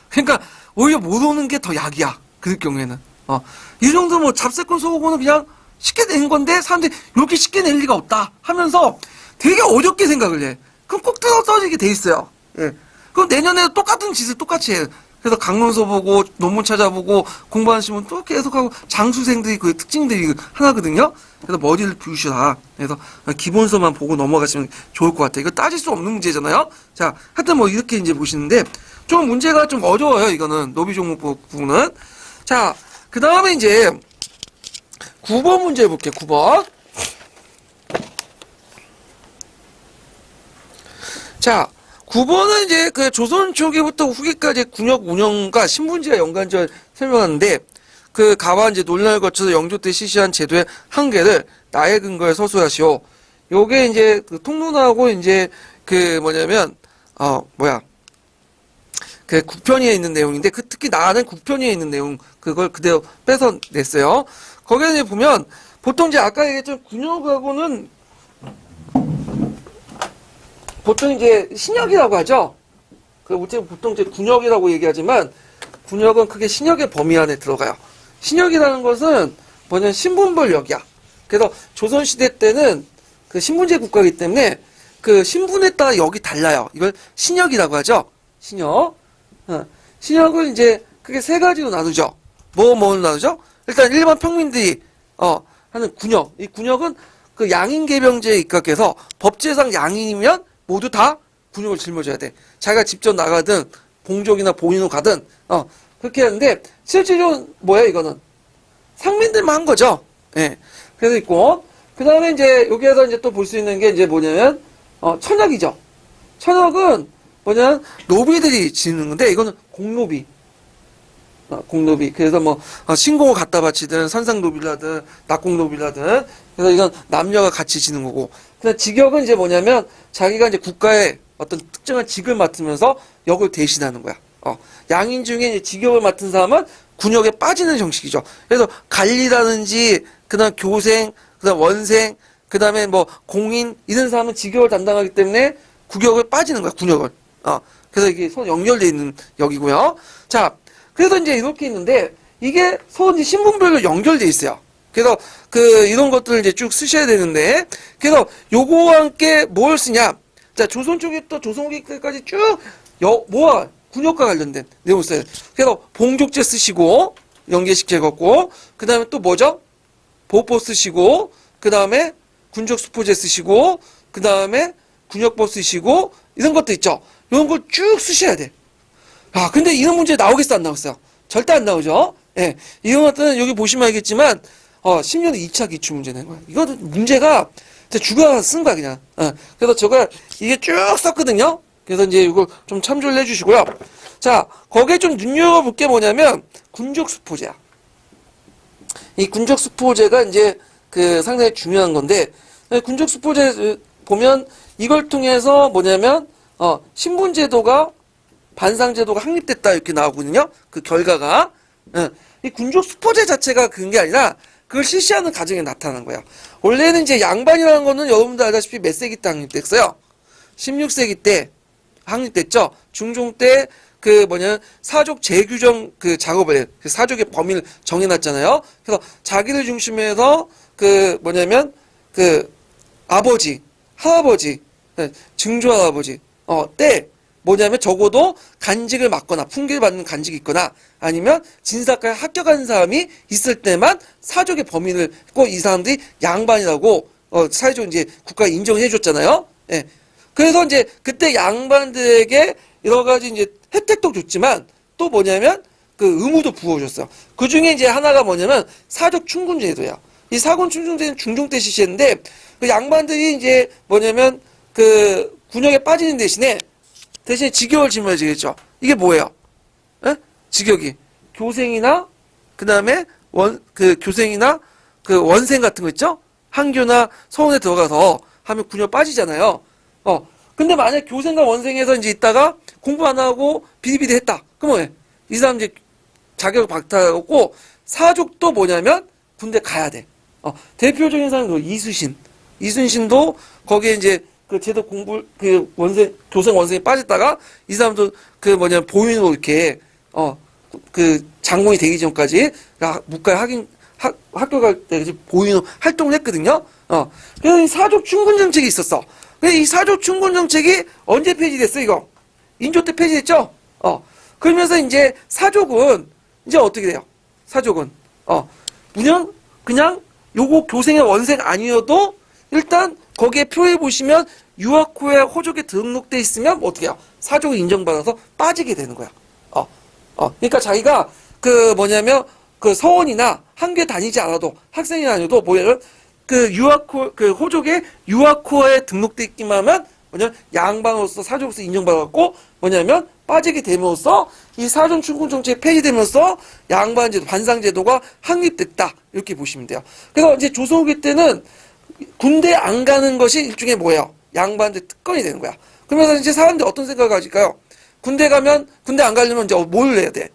그러니까 오히려 모르는 게 더 약이야. 그럴 경우에는. 이 정도 뭐 잡색권 소고는 그냥 쉽게 낸 건데 사람들이 이렇게 쉽게 낼 리가 없다 하면서 되게 어렵게 생각을 해. 그럼 꼭 떨어지게 돼 있어요. 예. 그럼 내년에도 똑같은 짓을 똑같이 해요. 그래서 강론서 보고 논문 찾아보고 공부하시면 또 계속하고 장수생들이 그 특징들이 하나거든요. 그래서 머리를 비우시라. 그래서 기본서만 보고 넘어가시면 좋을 것 같아요. 이거 따질 수 없는 문제잖아요. 자, 하여튼 뭐 이렇게 이제 보시는데 좀 문제가 좀 어려워요. 이거는 노비종목부 부분은. 자, 그 다음에 이제 9번 문제 볼게요. 9번. 자, 9번은 이제 그 조선 초기부터 후기까지 군역 운영과 신분제가 연관지어 설명하는데 그 가와 이제 논란을 거쳐서 영조 때 실시한 제도의 한계를 나의 근거에 서술하시오. 요게 이제 그 통론하고 이제 그 뭐냐면 그 국편위에 있는 내용인데 특히 나는 국편위에 있는 내용 그걸 그대로 빼서 냈어요. 거기에 이제 보면 보통 이제 아까 얘기했던 군역하고는 보통 이제 신역이라고 하죠. 우리는 보통 이제 군역이라고 얘기하지만 군역은 크게 신역의 범위 안에 들어가요. 신역이라는 것은 뭐냐면 신분별역이야. 그래서 조선시대 때는 그 신분제 국가이기 때문에 그 신분에 따라 역이 달라요. 이걸 신역이라고 하죠. 신역. 신역을 이제 크게 세 가지로 나누죠. 뭐로 나누죠? 일단 일반 평민들이 하는 군역. 이 군역은 그 양인계병제에 입각해서 법제상 양인이면 모두 다 군역을 짊어져야 돼. 자기가 직접 나가든 봉족이나 봉인으로 가든 그렇게 하는데 실질적으로 뭐야 이거는 상민들만 한 거죠. 예. 그래서 있고 그 다음에 이제 여기에서 이제 또 볼 수 있는 게 이제 뭐냐면 천역이죠. 천역은 뭐냐면 노비들이 지는 건데 이거는 공노비. 공노비. 그래서 뭐 신공을 갖다 바치든 선상노비라든 낙공노비라든 그래서 이건 남녀가 같이 지는 거고. 그다음 직역은 이제 뭐냐면 자기가 이제 국가의 어떤 특정한 직을 맡으면서 역을 대신하는 거야. 양인 중에 이제 직역을 맡은 사람은 군역에 빠지는 형식이죠. 그래서 관리라든지 그다음 교생, 그다음 원생, 그다음에 뭐 공인 이런 사람은 직역을 담당하기 때문에 국역을 빠지는 거야. 군역을. 그래서 이게 서로 연결되어 있는 역이고요. 자, 그래서 이제 이렇게 있는데 이게 서로 이제 신분별로 연결되어 있어요. 그래서 이런 것들을 이제 쭉 쓰셔야 되는데 그래서 요거와 함께 뭘 쓰냐? 자, 조선 쪽부터 조선기 때까지 쭉 뭐와 군역과 관련된 내용을 써요. 그래서 봉족제 쓰시고 연계시켜갖고 그 다음에 또 뭐죠? 보포 쓰시고 그 다음에 군적수포제 쓰시고 그 다음에 군역법 쓰시고 이런 것도 있죠. 이런 걸 쭉 쓰셔야 돼. 근데 이런 문제 나오겠어 안 나오겠어요? 절대 안 나오죠. 예, 이런 것들은 여기 보시면 알겠지만 10년 2차 기출 문제 낸 거야. 이거 문제가 주가 쓴 거야 그냥. 그래서 제가 이게 쭉 썼거든요. 그래서 이제 이거 좀 참조를 해주시고요. 자, 거기에 좀 눈여겨볼 게 뭐냐면 군적수포제야. 이 군적수포제가 이제 상당히 중요한 건데 군적수포제 보면 이걸 통해서 뭐냐면 신분제도가 반상제도가 확립됐다 이렇게 나오거든요. 그 결과가 이 군족수포제 자체가 그런 게 아니라 그걸 실시하는 과정에 나타난 거예요. 원래는 이제 양반이라는 거는 여러분들 알다시피 몇 세기 때 확립됐어요? 16세기 때 확립됐죠. 중종 때 사족 재규정 작업을 해요. 사족의 범위를 정해놨잖아요. 그래서 자기를 중심해서 아버지, 할아버지, 증조할아버지 때 뭐냐면 적어도 간직을 맡거나 풍기를 받는 간직이 있거나 아니면 진사까지 합격한 사람이 있을 때만 사족의 범위를 했고 이 사람들이 양반이라고 사회적으로 이제 국가가 인정해 줬잖아요. 예. 그래서 이제 그때 양반들에게 여러 가지 이제 혜택도 줬지만 또 뭐냐면 의무도 부어줬어요. 그 중에 이제 하나가 뭐냐면 사족 충군제도예요. 이 사군 충군제는 중종 때 실시했는데 그 양반들이 이제 뭐냐면 군역에 빠지는 대신에 직역을 짊어지겠죠. 이게 뭐예요? 에? 직역이 교생이나 그다음에 교생이나 원생 같은 거 있죠? 한교나 서원에 들어가서 하면 군역 빠지잖아요. 근데 만약 교생과 원생에서 이제 있다가 공부 안 하고 비리비리 했다. 그럼 뭐해? 이 사람 이제 자격을 박탈하고 사족도 뭐냐면 군대 가야 돼. 대표적인 사람은 이순신. 이순신도 거기에 이제 제도 공부 교생 원생이 빠졌다가 이 사람도 보인으로 이렇게 장군이 되기 전까지 묵가에 합격할 때 보인으로 활동을 했거든요. 그래서 이 사족 충군 정책이 있었어. 근데 이 사족 충군 정책이 언제 폐지됐어 이거? 인조 때 폐지됐죠? 그러면서 이제 사족은 이제 어떻게 돼요? 사족은 그냥 요거 교생의 원생 아니어도 일단 거기에 표에 보시면 유학 후에 호족에 등록돼 있으면 어떻게 해요? 사족을 인정받아서 빠지게 되는 거야. 그러니까 자기가 서원이나 한교에 다니지 않아도 학생이 아니어도 뭐냐면 호족에 유학호에 등록돼 있기만 하면 뭐냐면 양반으로서 사족으로서 인정받았고 뭐냐면 빠지게 됨으로써 이 사전 충군 정책이 폐지되면서 양반제도 반상제도가 확립됐다 이렇게 보시면 돼요. 그래서 이제 조선 후기 때는 군대 안 가는 것이 일종의 뭐예요? 양반들 특권이 되는 거야. 그러면서 이제 사람들이 어떤 생각을 가질까요? 군대 안 가려면 이제 뭘 해야 돼?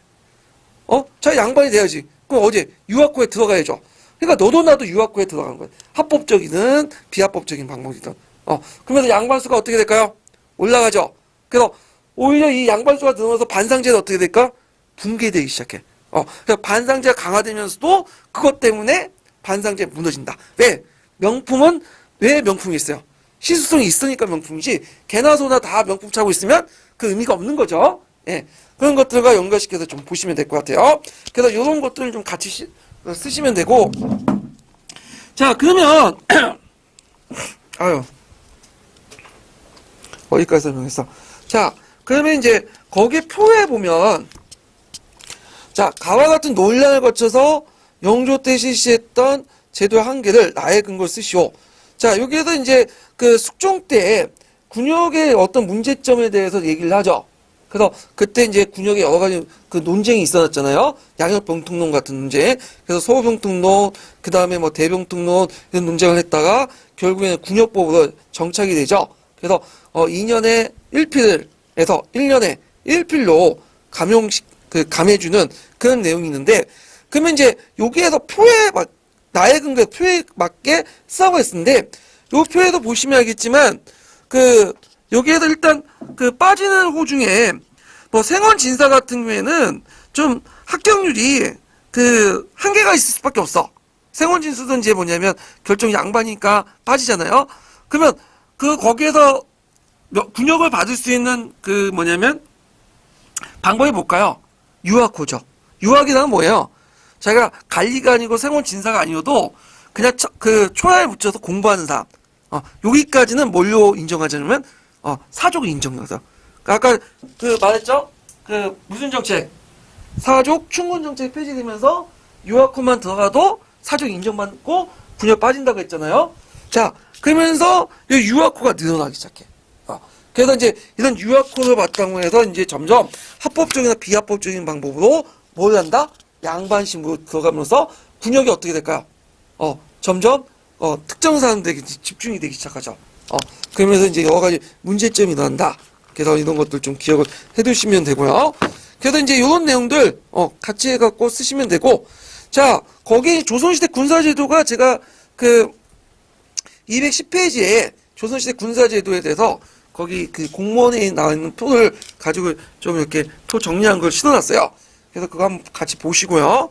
자, 양반이 돼야지. 그럼 어디? 유학고에 들어가야죠. 그러니까 너도 나도 유학고에 들어가는 거야. 합법적이든 비합법적인 방법이든. 그러면서 양반수가 어떻게 될까요? 올라가죠. 그래서 오히려 이 양반수가 늘어나서 반상제가 어떻게 될까? 붕괴되기 시작해. 그래서 반상제가 강화되면서도 그것 때문에 반상제가 무너진다. 왜? 명품은 왜 명품이 있어요? 시수성이 있으니까 명품이지 개나 소나 다 명품 차고 있으면 그 의미가 없는 거죠. 예, 그런 것들과 연결시켜서 좀 보시면 될 것 같아요. 그래서 이런 것들을 좀 같이 쓰시면 되고, 자, 그러면, 아유, 어디까지 설명했어? 자, 그러면 이제, 거기 표에 보면, 자, 가와 같은 논란을 거쳐서 영조 때 실시했던 제도의 한계를 나의 근거로 쓰시오. 자, 여기에서 이제 그 숙종 때 군역의 어떤 문제점에 대해서 얘기를 하죠. 그래서 그때 이제 군역에 여러 가지 그 논쟁이 있었잖아요. 양역병통론 같은 문제. 그래서 소병통론, 그 다음에 뭐 대병통론 이런 논쟁을 했다가 결국에는 군역법으로 정착이 되죠. 그래서 2년에 1필에서 1년에 1필로 감해주는 그런 내용이 있는데, 그러면 이제 여기에서 표에 나의 근거에 표에 맞게 쓰라고 했는데, 요 표에도 보시면 알겠지만 여기에서 일단 빠지는 호 중에 뭐 생원 진사 같은 경우에는 좀 합격률이 한계가 있을 수밖에 없어. 생원 진수든 이제 뭐냐면 결정 양반이니까 빠지잖아요. 그러면 거기에서 군역을 받을 수 있는 뭐냐면 방법이 뭘까요? 유학호죠. 유학이란 뭐예요? 자기가 관리가 아니고 생원 진사가 아니어도 그냥 초라에 붙여서 공부하는 사람. 여기까지는 뭘로 인정하자면 사족을 인정하죠. 아까 말했죠? 무슨 정책? 사족 충군 정책이 폐지되면서 유학호만 들어가도 사족 인정받고 군역 빠진다고 했잖아요. 자, 그러면서 이 유학호가 늘어나기 시작해. 그래서 이제 이런 유학호를 바탕으로 해서 이제 점점 합법적이나 비합법적인 방법으로 뭘 한다? 양반 신부 들어가면서 군역이 어떻게 될까요? 점점 특정 사람들에게 집중이 되기 시작하죠. 그러면서 이제 여러 가지 문제점이 일어난다. 그래서 이런 것들 좀 기억을 해두시면 되고요. 그래서 이제 이런 내용들 같이 해갖고 쓰시면 되고, 자, 거기 조선시대 군사제도가 제가 210페이지에 조선시대 군사제도에 대해서 거기 공무원에 나와 있는 표를 가지고 좀 이렇게 표 정리한 걸 실어놨어요. 그래서 그거 한번 같이 보시고요.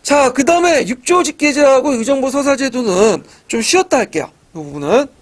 자, 그 다음에 육조 직계제하고 의정부 서사제도는 좀 쉬었다 할게요. 이 부분은.